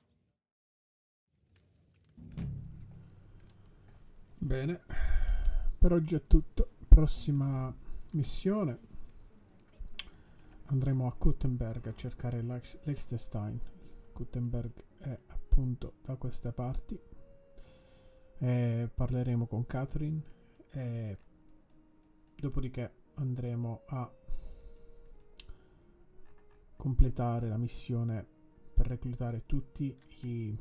Bene, per oggi è tutto. Prossima missione. Andremo a Kuttenberg a cercare Liechtenstein. Kuttenberg è appunto da queste parti. E parleremo con Catherine e dopodiché andremo a completare la missione per reclutare tutti i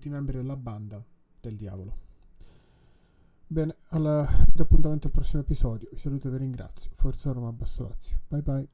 membri della banda del diavolo. Bene, do appuntamento al prossimo episodio. Vi saluto e vi ringrazio. Forza Roma, Basso Lazio. Bye bye.